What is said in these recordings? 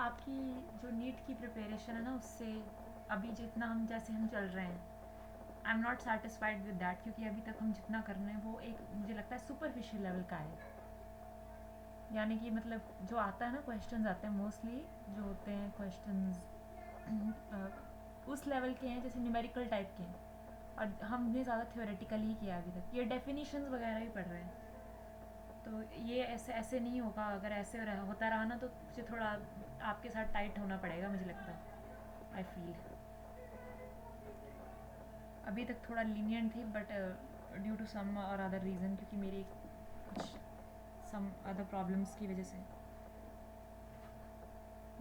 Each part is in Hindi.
आपकी जो नीट की प्रिपरेशन है ना, उससे अभी जितना हम जैसे हम चल रहे हैं, I am not satisfied with that, क्योंकि अभी तक हम जितना कर रहे हैं वो एक मुझे लगता है सुपरफिशियल लेवल का है। यानी कि मतलब जो आता है ना, क्वेश्चंस आते हैं मोस्टली जो होते हैं क्वेश्चंस उस लेवल के हैं, जैसे न्यूमेरिकल टाइप के हैं, और हमने ज़्यादा थ्योरेटिकल ही किया अभी तक। ये डेफिनेशंस वगैरह ही पढ़ रहे हैं, तो ये ऐसे ऐसे नहीं होगा। अगर ऐसे होता रहा ना, तो मुझे थोड़ा आपके साथ टाइट होना पड़ेगा, मुझे लगता है। आई फील अभी तक थोड़ा लीनियंट थी, बट ड्यू टू सम और अदर रीज़न, क्योंकि मेरी कुछ सम अदर प्रॉब्लम्स की वजह से।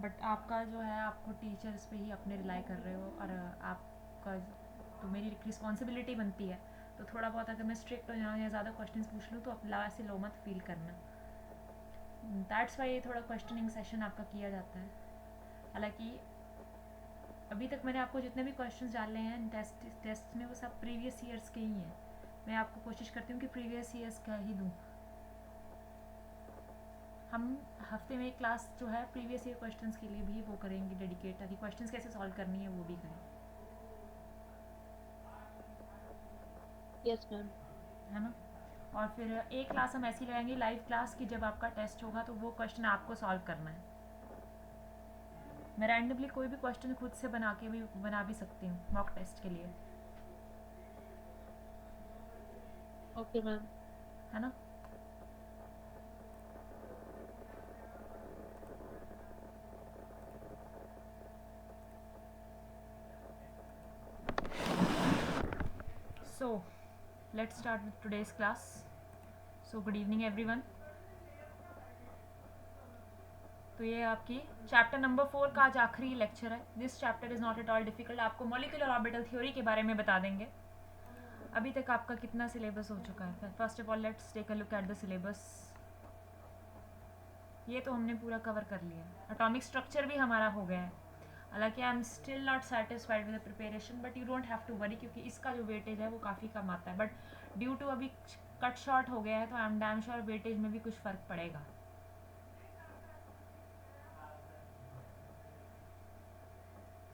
बट आपका जो है, आपको टीचर्स पे ही अपने रिलाई कर रहे हो, और आपका तो मेरी रिस्पॉन्सिबिलिटी बनती है। तो थोड़ा बहुत अगर मैं स्ट्रिक्ट हो जाऊँ या ज़्यादा क्वेश्चंस पूछ लूँ, तो आप ऐसे लो मत फील करना। दैट्स वाई थोड़ा क्वेश्चनिंग सेशन आपका किया जाता है। हालांकि अभी तक मैंने आपको जितने भी क्वेश्चंस डाले हैं टेस्ट में, वो सब प्रीवियस ईयर्स के ही हैं। मैं आपको कोशिश करती हूँ कि प्रीवियस ईयर्स का ही दूँ। हम हफ्ते में एक क्लास जो है प्रीवियस ईयर क्वेश्चंस के लिए भी वो करेंगे डेडिकेट, ताकि क्वेश्चंस कैसे सॉल्व करनी है वो भी करें। Yes ma'am. है ना। और फिर एक क्लास हम ऐसी लगाएंगे लाइव क्लास की, जब आपका टेस्ट होगा तो वो क्वेश्चन आपको सॉल्व करना है। मैं रैंडमली कोई भी क्वेश्चन खुद से बना भी सकती हूँ मॉक टेस्ट के लिए। Okay ma'am. है ना। So let's start with today's class. So good evening everyone. तो ये आपकी चैप्टर नंबर 4 का आज आखिरी लेक्चर है। This chapter is not at all difficult. आपको मॉलिक्यूलर ऑर्बिटल थ्योरी के बारे में बता देंगे। अभी तक आपका कितना सिलेबस हो चुका है? First of all let's take a look at the syllabus. ये तो हमने पूरा कवर कर लिया। एटॉमिक स्ट्रक्चर भी हमारा हो गया है। हालांकि I am still not satisfied with the preparation, but you don't have to worry, क्योंकि इसका जो वेटेज है वो काफ़ी कम आता है। बट ड्यू टू अभी कट शॉर्ट हो गया है, तो I am damn sure weightage में भी कुछ फ़र्क पड़ेगा।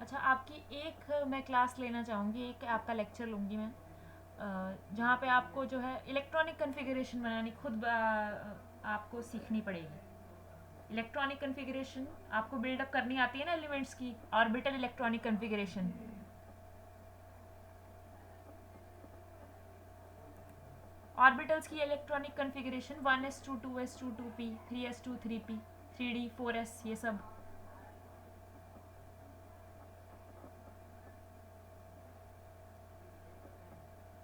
अच्छा, आपकी एक मैं क्लास लेना चाहूँगी, एक आपका लेक्चर लूँगी मैं, जहाँ पे आपको जो है इलेक्ट्रॉनिक कन्फिगरेशन बनानी खुद आपको सीखनी पड़ेगी। इलेक्ट्रॉनिक कन्फिगरेशन आपको बिल्डअप करनी आती है ना, एलिमेंट्स की ऑर्बिटल इलेक्ट्रॉनिक कन्फिगरेशन। ऑर्बिटल्स की electronic configuration 1s2 2s2 2p 3s2 3p 3d 4s, ये सब।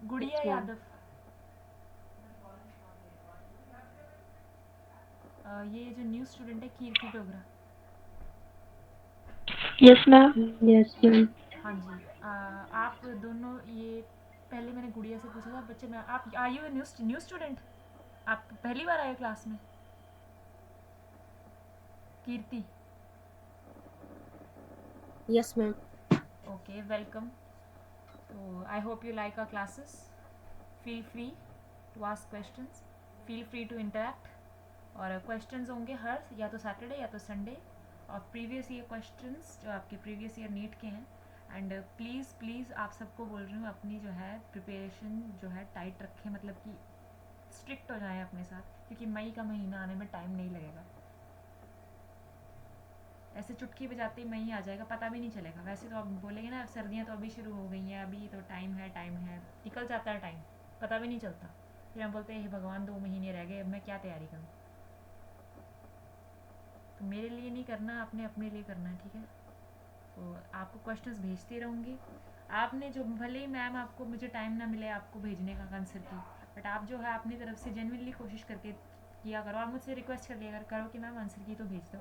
गुड़िया यस मैम। यादव, ये जो न्यू स्टूडेंट है Kirti Dogra. Yes ma'am. Yes ma'am. हाँ जी। आप दोनों ये पहले मैंने गुड़िया से पूछा था बच्चे में, आप आर यू न्यू स्टूडेंट? आप पहली बार आए क्लास में? Kirti. Yes ma'am. Okay, welcome. तो I hope you like our classes. Feel free to ask questions, feel free to interact. और क्वेश्चंस होंगे हर या तो सैटरडे या तो संडे, और प्रीवियस ईयर क्वेश्चंस जो आपके प्रीवियस ईयर नीट के हैं। एंड प्लीज़ प्लीज़ आप सबको बोल रही हूँ, अपनी जो है प्रिपरेशन जो है टाइट रखें, मतलब कि स्ट्रिक्ट हो जाएं अपने साथ, क्योंकि मई का महीना आने में टाइम नहीं लगेगा। ऐसे चुटकी बजाते ही मई आ जाएगा, पता भी नहीं चलेगा। वैसे तो आप बोलेंगे ना सर्दियाँ तो अभी शुरू हो गई हैं, अभी तो टाइम है, निकल जाता है टाइम, पता भी नहीं चलता। फिर हम बोलते हैं हे भगवान 2 महीने रह गए, अब मैं क्या तैयारी करूँ। तो मेरे लिए नहीं करना, आपने अपने लिए करना है, ठीक है। तो आपको क्वेश्चंस भेजती रहूँगी। आपने जो भले ही मैम आपको मुझे टाइम ना मिले आपको भेजने का आंसर की, बट आप जो है अपनी तरफ से जेन्युइनली कोशिश करके किया करो। आप मुझसे रिक्वेस्ट कर लिया करो कि मैम आंसर की तो भेज दो,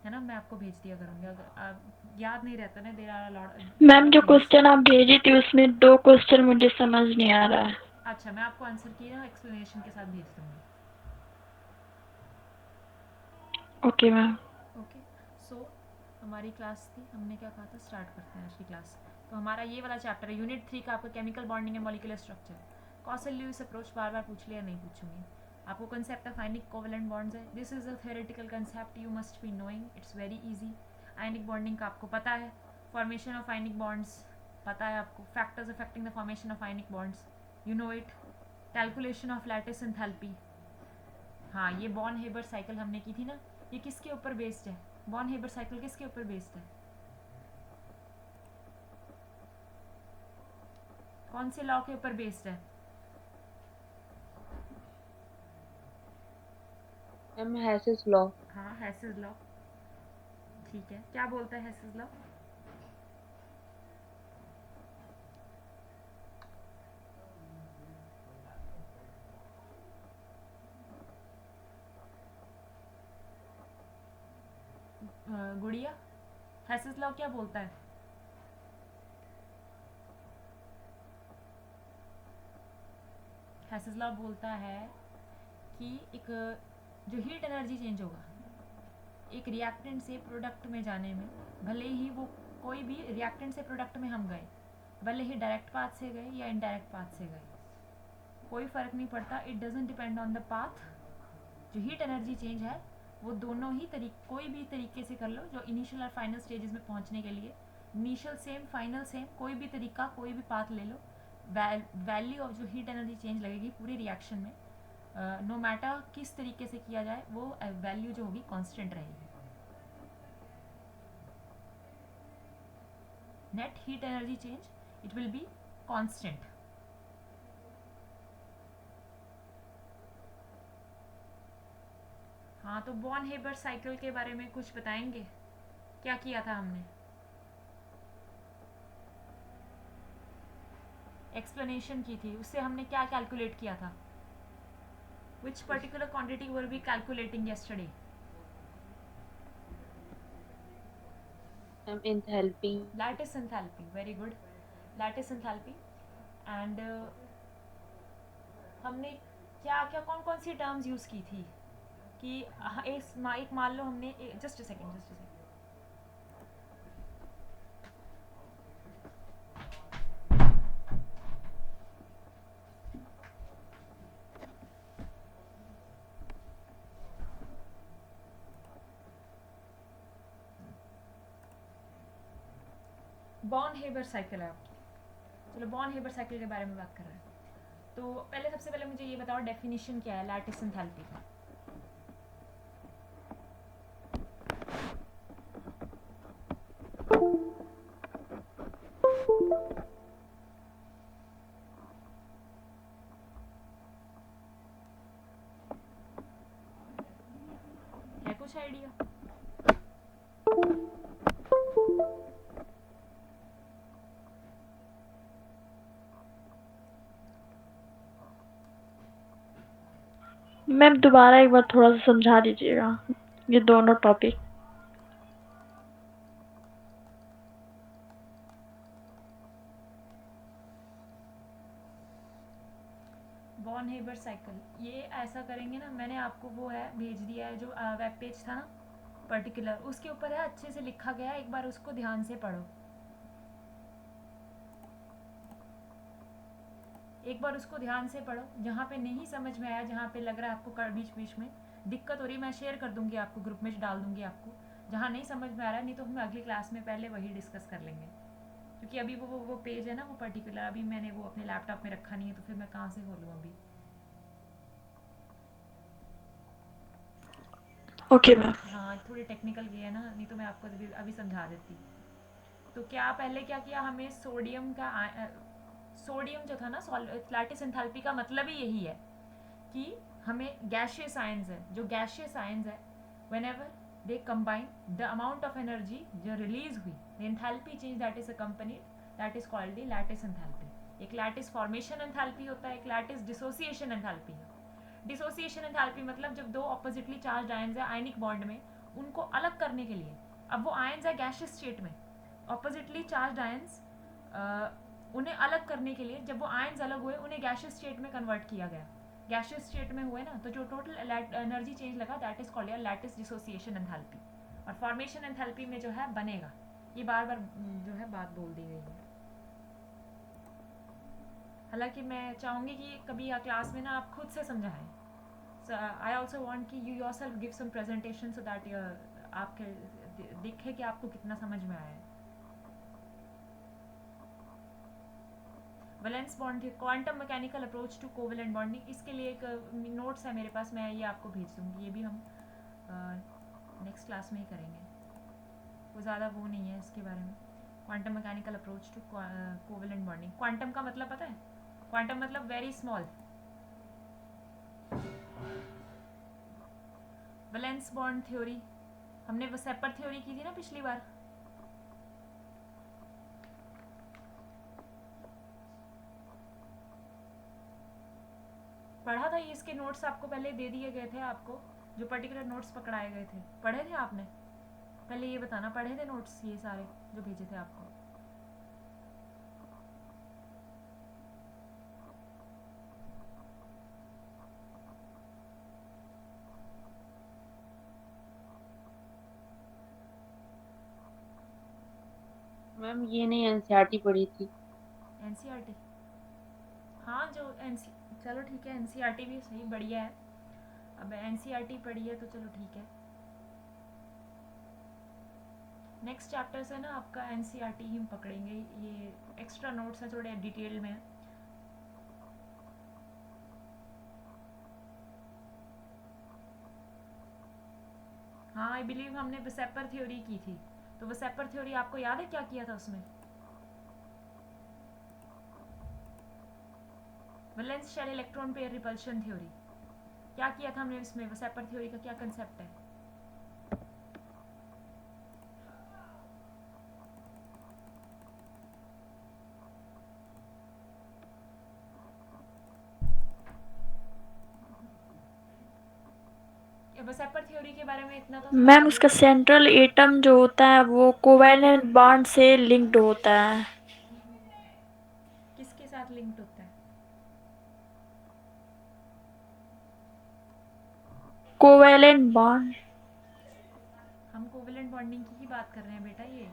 है ना। मैं आपको भेज दिया करूँगी। अगर आप याद नहीं रहता ना, there are lot ma'am of जो थिंग्स। क्वेश्चन आप भेजी थी उसमें 2 क्वेश्चन मुझे समझ नहीं आ रहा है। अच्छा, मैं आपको आंसर की ना एक्सप्लेनेशन के साथ भेज दूँगी। Okay ma'am. ओके। सो हमारी क्लास थी, हमने क्या कहा था, स्टार्ट करते हैं आज की क्लास। तो हमारा ये वाला चैप्टर है यूनिट 3 का, आपका chemical bonding and molecular structure. Kossel Lewis approach बार बार पूछ लिया, नहीं पूछूंगी। आपको concept of ionic covalent bonds है, this is a theoretical concept you must be knowing, it's very easy. Ionic bonding का आपको पता है, फॉर्मेशन ऑफ आयनिक बॉन्ड्स पता है आपको, factors affecting the formation of ionic bonds you know it, calculation of lattice enthalpy. हाँ, ये बॉर्न हेबर साइकिल हमने की थी ना, ये किसके ऊपर बेस्ड है? बॉर्न हेबर साइकिल किसके ऊपर बेस्ड है? कौन से लॉ के ऊपर बेस्ड है? Ma'am हैसेस law. हाँ, हेसेस लॉ। ठीक है, क्या बोलता है हेसेस लॉ? गुड़िया, हेसेस लॉ क्या बोलता है? हेसेस लॉ बोलता है कि एक जो हीट एनर्जी चेंज होगा एक रिएक्टेंट से प्रोडक्ट में जाने में, भले ही वो कोई भी रिएक्टेंट से प्रोडक्ट में हम गए, भले ही डायरेक्ट पाथ से गए या इनडायरेक्ट पाथ से गए, कोई फ़र्क नहीं पड़ता, it doesn't depend on the path. जो हीट एनर्जी चेंज है वो दोनों ही कोई भी तरीके से कर लो, जो इनिशियल और फाइनल स्टेजेस में पहुंचने के लिए, इनिशियल सेम फाइनल सेम, कोई भी तरीका कोई भी पाथ ले लो, वैल्यू ऑफ जो हीट एनर्जी चेंज लगेगी पूरे रिएक्शन में, नो मैटर किस तरीके से किया जाए, वो वैल्यू जो होगी कांस्टेंट रहेगी। Net heat energy change it will be constant. हाँ, तो बॉर्न हेबर साइकिल के बारे में कुछ बताएंगे, क्या किया था हमने? एक्सप्लेनेशन की थी, उससे हमने क्या कैलकुलेट किया था? Which particular quantity were we calculating yesterday? Ma'am enthalpy. Lattice enthalpy, very good, lattice enthalpy. And हमने क्या क्या कौन कौन सी टर्म्स यूज़ की थी कि एक मान लो हमने, just a second, Born Haber cycle है आपकी, चलो बॉर्न हेबर साइकिल के बारे में बात कर रहे हैं। तो पहले सबसे पहले मुझे ये बताओ डेफिनेशन क्या है लैटिस एंथैल्पी का? है कुछ आइडिया? मैम दोबारा एक बार थोड़ा सा समझा दीजिएगा ये दोनों टॉपिक। बॉर्न हेबर साइकिल, ये ऐसा करेंगे ना, मैंने आपको वो है भेज दिया है जो वेब पेज था ना पर्टिकुलर, उसके ऊपर है अच्छे से लिखा गया है, एक बार उसको ध्यान से पढ़ो, एक बार उसको ध्यान से पढ़ो, जहाँ पे नहीं समझ में आया, जहाँ पे लग रहा है आपको बीच बीच में दिक्कत हो रही, मैं शेयर कर दूंगी आपको, ग्रुप में डाल दूंगी आपको, जहाँ नहीं समझ में आ रहा है, नहीं तो हम अगली क्लास में पहले वही डिस्कस कर लेंगे, क्योंकि अभी वो पेज है ना वो पर्टिकुलर, अभी मैंने वो अपने लैपटॉप में रखा नहीं है, तो फिर मैं कहाँ से खोलूँ अभी। Okay ma'am. हाँ, थोड़ी टेक्निकल गई है ना, नहीं तो मैं आपको अभी समझा देती। तो क्या पहले क्या किया, हमें सोडियम का सोडियम जो था ना, लैटिस एंथैल्पी का मतलब ही यही है कि हमें गैशियस आयंस है, जो गैशियस आयंस है, whenever they combine, the amount of energy जो रिलीज हुई, the enthalpy change that is accompanied, that is called the lattice enthalpy. एक लैटिस फॉर्मेशन एंथैल्पी होता है, एक लैटिस डिसोसिएशन एंथैल्पी है। डिसोसिएशन एंथैल्पी मतलब जब दो ऑपोजिटली चार्ज आयंस है आयनिक बॉन्ड में, उनको अलग करने के लिए, अब वो आयंस है गैशियस स्टेट में, ऑपोजिटली चार्ज आयंस, उन्हें अलग करने के लिए जब वो आयंस अलग हुए उन्हें गैशियस स्टेट में कन्वर्ट किया गया, गैशियस स्टेट में हुए ना, तो जो टोटल एनर्जी चेंज लगा that is called lattice dissociation enthalpy. और फॉर्मेशन एंथैल्पी में जो है बनेगा, ये बार बार जो है बात बोल दी गई है। हालांकि मैं चाहूँगी कि कभी क्लास में ना आप खुद से समझाएं, So I also want कि you yourself give some presentation so that आपके दिखे कि आपको कितना समझ में आया है. Valence bond the quantum mechanical approach to covalent bonding. इसके लिए एक नोट्स है मेरे पास, मैं ये आपको भेज दूँगी. ये भी हम नेक्स्ट क्लास में ही करेंगे. वो ज़्यादा वो नहीं है इसके बारे में. Quantum mechanical approach to covalent bonding. Quantum का मतलब पता है? क्वांटम मतलब very small. Valence bond theory हमने वो सेपर थ्योरी की थी ना पिछली बार. पढ़ा था ये. इसके नोट्स आपको पहले दे दिए गए थे. आपको जो पर्टिकुलर नोट्स पकड़ाए गए थे, पढ़े थे आपने? पहले ये बताना, पढ़े थे नोट्स ये सारे जो भेजे थे आपको? मैम ये नहीं एनसीईआरटी पढ़ी थी. एनसीईआरटी. हाँ जो एनसी चलो ठीक है, एनसीईआरटी भी सही बढ़िया है. अब एनसीईआरटी पढ़ी है तो चलो ठीक है. नेक्स्ट चैप्टर से ना आपका एनसीईआरटी ही हम पकड़ेंगे. ये एक्स्ट्रा नोट्स हैं थोड़े डिटेल में. हाँ आई बिलीव हमने वेसेपर थ्योरी की थी. तो वेसेपर थ्योरी आपको याद है क्या किया था उसमें? Valence shell electron pair repulsion theory. क्या किया था हमने इसमें? वेसेपर थ्योरी का क्या कंसेप्ट है? वेसेपर थ्योरी के बारे में इतना तो मैम उसका सेंट्रल एटम जो होता है वो कोवैलेंट बॉन्ड से लिंक्ड होता है. किसके साथ लिंक्ड होता है? Covalent bond. हम कोवेलेंट बॉन्डिंग की ही बात कर रहे हैं बेटा. ये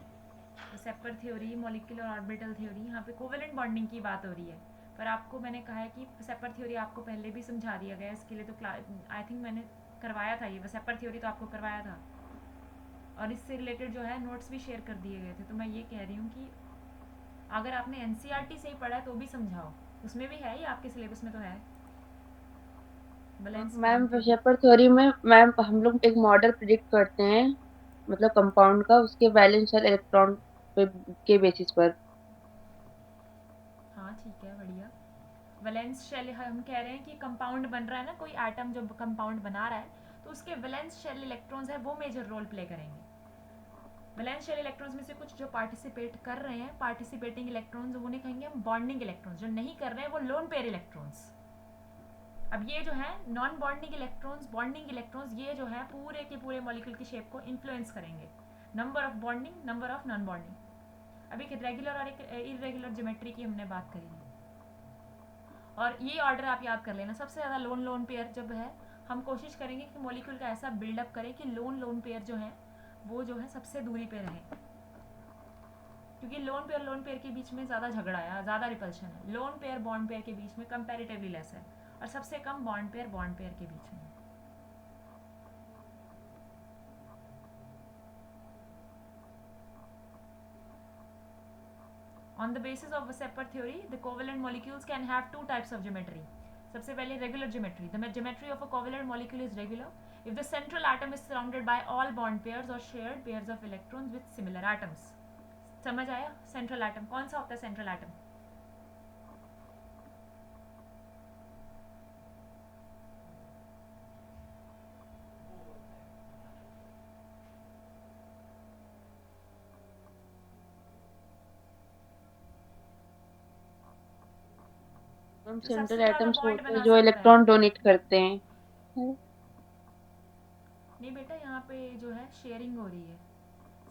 वेसेपर थ्योरी, मॉलिक्यूलर ऑर्बिटल थ्योरी, यहाँ पे कोवेलेंट बॉन्डिंग की बात हो रही है. पर आपको मैंने कहा है कि वेसेपर थ्योरी आपको पहले भी समझा दिया गया. इसके लिए तो आई थिंक मैंने करवाया था. ये वेसेपर थ्योरी तो आपको करवाया था. और इससे रिलेटेड जो है नोट्स भी शेयर कर दिए गए थे. तो मैं ये कह रही हूँ कि अगर आपने एनसीईआरटी से ही पढ़ा है तो भी समझाओ. उसमें भी है, ये आपके सिलेबस में तो है. Valence ma'am bond theory. VSEPR theory में मैम हम लोग एक मॉडल प्रिडिक्ट करते हैं, मतलब कंपाउंड का, उसके वैलेंस और इलेक्ट्रॉन के बेसिस पर. हाँ ठीक है, बढ़िया. वैलेंस शेल हम कह रहे हैं कि कंपाउंड बन रहा है ना, कोई एटम जो कंपाउंड बना रहा है तो उसके वैलेंस शेल इलेक्ट्रॉन्स है वो मेजर रोल प्ले करेंगे. वैलेंस शेल इलेक्ट्रॉन्स में से कुछ जो पार्टिसिपेट कर रहे हैं, पार्टिसिपेटिंग इलेक्ट्रॉन्स, उन्हें कहेंगे हम बॉन्डिंग इलेक्ट्रॉन्स. जो नहीं कर रहे हैं वो लोन पेयर इलेक्ट्रॉन्स. अब ये जो है non bonding electrons, bonding electrons, ये जो है पूरे के पूरे मॉलिक्यूल की शेप को इन्फ्लुएंस करेंगे. Number of bonding, number of non bonding. अभी एक रेगुलर और एक इरेगुलर ज्योमेट्री की हमने बात करी. और ये ऑर्डर आप याद कर लेना. सबसे ज़्यादा लोन लोन पेयर जब है, हम कोशिश करेंगे कि मॉलिक्यूल का ऐसा बिल्डअप करें कि लोन लोन पेयर जो है वो जो है सबसे दूरी पे रहे. क्योंकि लोन पेयर के बीच में ज़्यादा झगड़ा है, ज़्यादा रिपल्शन है. लोन पेयर बॉन्ड पेयर के बीच में कंपैरेटिवली लेस है. और सबसे कम बॉन्ड पेयर के बीच में. On the basis of Weisser theory, the covalent molecules can have two types of geometry. सबसे पहले regular geometry. The geometry of a covalent molecule is regular if the central atom is surrounded by all bond pairs or shared pairs of electrons with similar atoms. समझ आया? Central atom कौन सा होता है? Central atom मैम जो सेंट्रल सबसे ज़्यादा एटम्स बॉन्ड होते हैं बना जो सकता है. इलेक्ट्रॉन डोनेट करते हैं. नहीं बेटा, यहाँ पे जो है शेयरिंग हो रही है.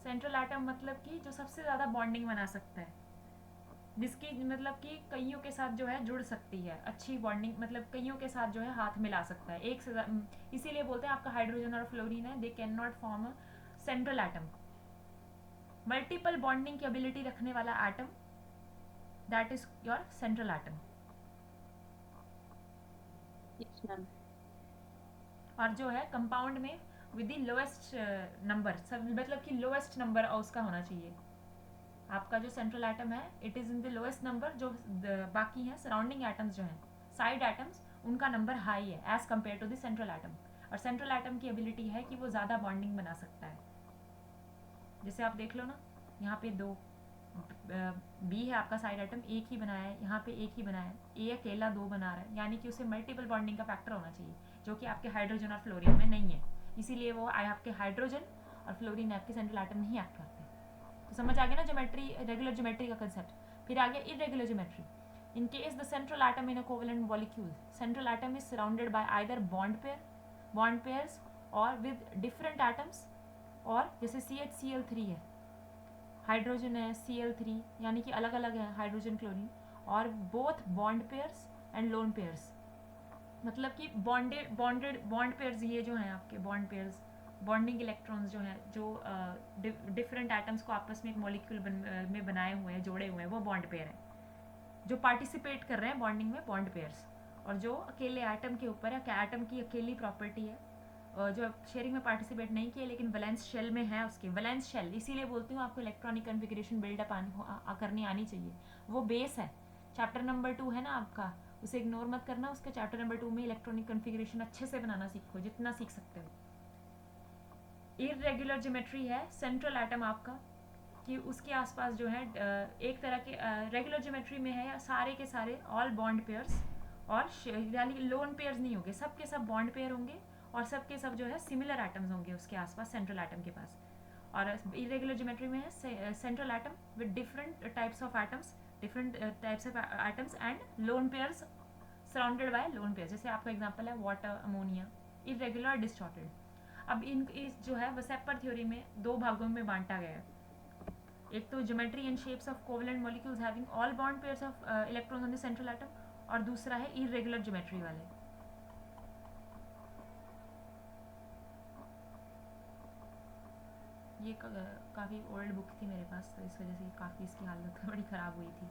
सेंट्रल एटम मतलब कि जो सबसे ज़्यादा बॉन्डिंग बना सकता है, जिसकी मतलब कि कईयों के साथ जो है जुड़ सकती है. अच्छी बॉन्डिंग मतलब कईयों के साथ जो है हाथ मिला सकता है. एक से इसीलिए बोलते हैं आपका हाइड्रोजन और फ्लोरीन है, they can not form a central atom. Multiple bonding की एबिलिटी रखने वाला atom, that is your central atom. Yes ma'am. और जो है कंपाउंड में विद द लोएस्ट नंबर, सब मतलब कि लोएस्ट नंबर उसका होना चाहिए। आपका जो सेंट्रल एटम है it is in the lowest number, जो बाकी हैं सराउंडिंग एटम्स जो हैं साइड एटम्स उनका नंबर हाई है as compared to the central atom. और सेंट्रल एटम की एबिलिटी है कि वो ज़्यादा बॉन्डिंग बना सकता है। जैसे आप देख लो ना, यहाँ पे दो बी है आपका साइड एटम, एक ही बनाया है, यहाँ पे एक ही बनाया है, ए अकेला दो बना रहा है, यानी कि उसे मल्टीपल बॉन्डिंग का फैक्टर होना चाहिए, जो कि आपके हाइड्रोजन और फ्लोरीन में नहीं है। इसीलिए वो आपके हाइड्रोजन और फ्लोरीन आपके सेंट्रल एटम नहीं एक्ट करते। तो समझ आ गया ना ज्योमेट्री, रेगुलर ज्योमेट्री का कंसेप्ट। फिर आ गया irregular geometry. In case the central atom in a covalent molecule, central atom is surrounded by either bond pairs और विद डिफरेंट एटम्स, और जैसे CH Cl3 है, हाइड्रोजन है Cl3, यानी कि अलग अलग है हाइड्रोजन क्लोरीन, और both bond pairs and lone pairs, मतलब कि बॉन्ड पेयर्स, ये जो हैं आपके बॉन्ड पेयर्स, बॉन्डिंग इलेक्ट्रॉन्स जो हैं, जो डिफरेंट एटम्स को आपस में एक मॉलिक्यूल में बनाए हुए हैं, जोड़े हुए हैं, वो बॉन्ड पेयर हैं। जो पार्टिसिपेट कर रहे हैं बॉन्डिंग में, बॉन्ड पेयर्स। और जो अकेले एटम के ऊपर है, एटम की अकेली प्रॉपर्टी है, जो शेयरिंग में पार्टिसिपेट नहीं किया लेकिन वैलेंस शेल में है, उसके वैलेंस शेल, इसीलिए बोलती हूँ आपको इलेक्ट्रॉनिक कन्फिग्रेशन बिल्डअप करनी आनी चाहिए। वो बेस है। चैप्टर नंबर 2 है ना आपका, उसे इग्नोर मत करना। उसके चैप्टर नंबर 2 में इलेक्ट्रॉनिक कन्फिग्रेशन अच्छे से बनाना सीखो, जितना सीख सकते हो। इरेगुलर ज्योमेट्री है सेंट्रल एटम आपका, कि उसके आसपास जो है एक तरह के रेगुलर ज्योमेट्री में है सारे के सारे ऑल बॉन्ड पेयर्स, और यानी लोन पेयर्स नहीं होंगे, सब के सब बॉन्ड पेयर होंगे, और सब के सब जो है सिमिलर एटम्स होंगे उसके आसपास सेंट्रल एटम के पास। और इरेगुलर ज्योमेट्री में है central atom with different types of atoms, and lone pairs surrounded by lone pairs. जैसे आपका एग्जांपल है वाटर, अमोनिया, इरेगुलर डिस्टॉर्टेड। अब इस जो है वेसेपर थ्योरी में दो भागों में बांटा गया है। एक तो geometry and shapes of covalent molecules having all bond pairs of electrons on the central atom, और दूसरा है इरेगुलर ज्योमेट्री वाले। ये काफ़ी ओल्ड बुक थी मेरे पास, तो इस वजह से काफ़ी इसकी हालत थोड़ी ख़राब हुई थी।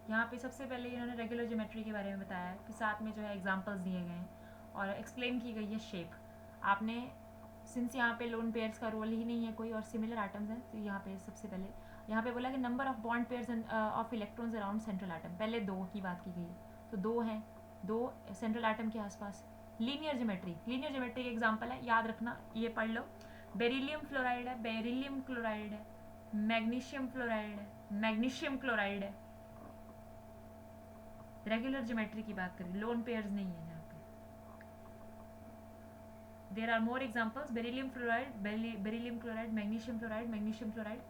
यहाँ पे सबसे पहले इन्होंने रेगुलर ज्योमेट्री के बारे में बताया है, फिर साथ में जो है एग्जांपल्स दिए गए हैं और एक्सप्लेन की गई है शेप। आपने सिंस यहाँ पे लोन पेयर्स का रोल ही नहीं है कोई और सिमिलर एटम्स हैं, तो यहाँ पे सबसे पहले यहाँ पे बोला कि number of bond pairs of electrons around central atom, पहले दो की बात की गई है, तो दो हैं, दो सेंट्रल एटम के आसपास। लीनियर ज्योमेट्री का एग्जाम्पल है, याद रखना, ये पढ़ लो। बेरिलियम फ्लोराइड है, बेरिलियम क्लोराइड है, मैग्नीशियम फ्लोराइड है, मैग्नीशियम क्लोराइड है। रेगुलर ज्योमेट्री की बात करें, लोन पेयर्स नहीं है यहाँ पे। There are more examples, beryllium fluoride, beryllium chloride, magnesium fluoride, magnesium fluoride.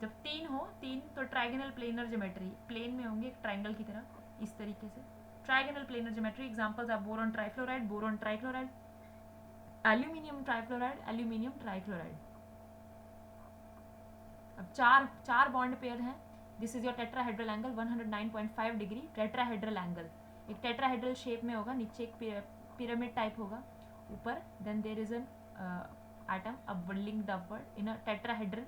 जब तीन हो, तीन तो ट्राइगोनल प्लेनर ज्योमेट्री, प्लेन में होंगे एक ट्राइंगल की तरह, इस तरीके से trigonal planar geometry. Examples are boron trifluoride, boron trichloride, aluminium trifluoride, aluminium trichloride. अब चार बॉन्ड पेयर हैं। This is your tetrahedral angle 109.5 degree tetrahedral angle. एक टेट्राहेड्रल शेप में होगा, नीचे एक पिरामिड टाइप होगा, ऊपर then there is an atom upward linked upward in a tetrahedral.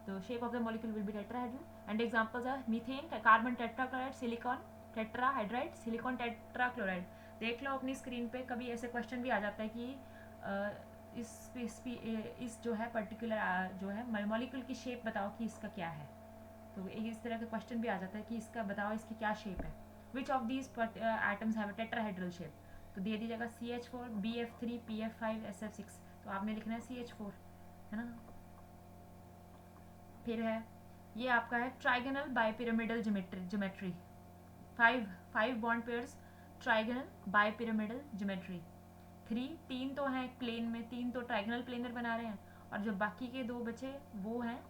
The shape of the molecule will be tetrahedral, and examples are methane, carbon tetrachloride, silicon tetrahydride, silicon tetrachloride. देख लो अपनी स्क्रीन पे, कभी ऐसे क्वेश्चन भी आ जाता है कि इस जो है पर्टिकुलर जो है मॉलिक्यूल की शेप बताओ कि इसका क्या है, तो इस तरह का क्वेश्चन भी आ जाता है कि इसका बताओ इसकी क्या शेप है। Which of these atoms have a tetrahedral shape, तो दे दी जगह CH4, BF3, PF5, SF6, तो आपने लिखना है CH4, है ना। फिर है ये आपका है trigonal bipyramidal geometry, five bond pairs, trigonal bipyramidal geometry. तीन तो हैं प्लेन में, तीन तो ट्राइगोनल प्लेनर बना रहे हैं, और जो बाकी के दो बचे वो हैं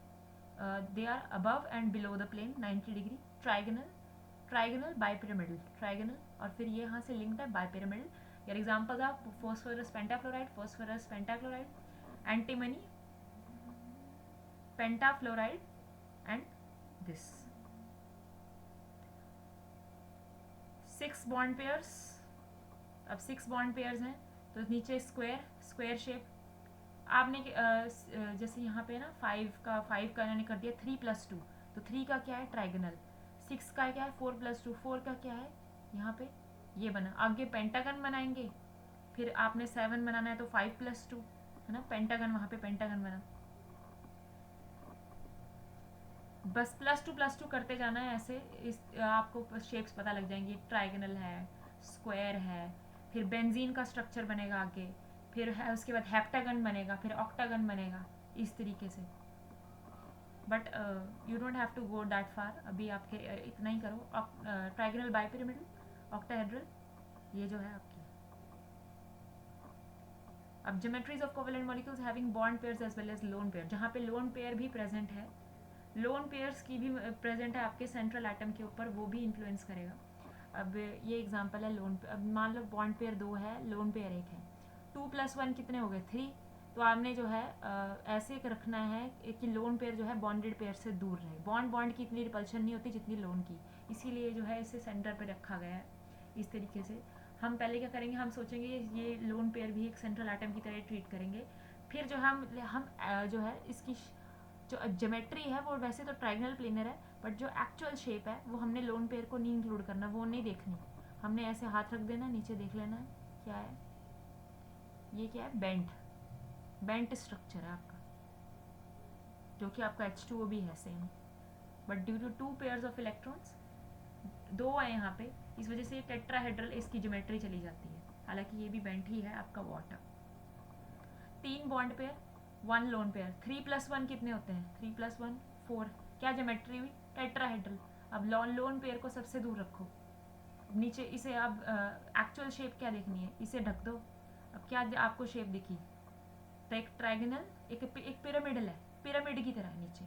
they are above and below the plane 90 degree, trigonal bipyramidal, trigonal, और फिर ये यहाँ से लिंक्ड है बाइपिरामिडल। यार examples are phosphorus pentachloride, antimony pentafluoride, and this 6 bond pairs. अब 6 बॉन्ड पेयर्स हैं, तो नीचे स्क्वायर शेप। आपने जैसे यहाँ पे ना 5 का इन्होंने कर दिया 3+2, तो 3 का क्या है ट्राइगोनल, 6 का क्या है 4 + 2, 4 का क्या है यहाँ पे ये बना। आगे पेंटागन बनाएंगे, फिर आपने 7 बनाना है तो 5 + 2 है ना, पेंटागन, वहाँ पे पेंटागन बना। बस +2 करते जाना है ऐसे, इस आपको शेप्स पता लग जाएंगे। ट्राइगनल है, स्क्वायर है, फिर बेंजीन का स्ट्रक्चर बनेगा आगे, फिर है उसके बाद हेप्टागन बनेगा, फिर ऑक्टागन बनेगा, इस तरीके से। But you don't have to go that far, अभी आपके इतना ही करो। ट्राइगनल, बाइपिरामिडल, ऑक्टाहेड्रल, ये जो है आपकी। अब geometries of covalent molecules having bond pairs as well as lone pair, जहाँ पे लोन पेयर भी प्रेजेंट है, लोन पेयर्स की भी प्रेजेंट है आपके सेंट्रल एटम के ऊपर, वो भी इन्फ्लुएंस करेगा। अब ये एग्जांपल है लोन, अब मान लो बॉन्ड पेयर 2 है, लोन पेयर 1 है, 2 + 1 कितने हो गए 3। तो आपने जो है ऐसे रखना है कि लोन पेयर जो है बॉन्डेड पेयर से दूर रहे। बॉन्ड की इतनी रिपल्शन नहीं होती जितनी लोन की, इसीलिए जो है इसे सेंटर पे रखा गया है इस तरीके से। हम पहले क्या करेंगे, हम सोचेंगे ये लोन पेयर भी एक सेंट्रल एटम की तरह ट्रीट करेंगे। फिर जो हम जो है इसकी जो ज्योमेट्री है वो वैसे तो ट्राइगनल प्लेनर है, बट जो एक्चुअल शेप है वो हमने लोन पेयर को नहीं इंक्लूड करना, वो नहीं देखनी। हमने ऐसे हाथ रख देना, नीचे देख लेना है क्या है ये, क्या है बेंट स्ट्रक्चर है आपका, जो कि आपका H2O भी है same, but due to 2 pairs of electrons, 2 है यहाँ पे, इस वजह से टेट्राहेड्रल इसकी ज्योमेट्री चली जाती है। हालांकि ये भी बेंट ही है आपका water. 3 bond pair, 1 lone pair, 3 + 1 कितने होते हैं 3 + 1 4, क्या ज्योमेट्री हुई टेट्राहेड्रल। अब लोन पेयर को सबसे दूर रखो, नीचे इसे अब एक्चुअल शेप क्या देखनी है, इसे ढक दो। अब क्या आपको शेप दिखी, तो एक ट्राइगनल, एक पिरामिडल है, पिरामिड की तरह नीचे।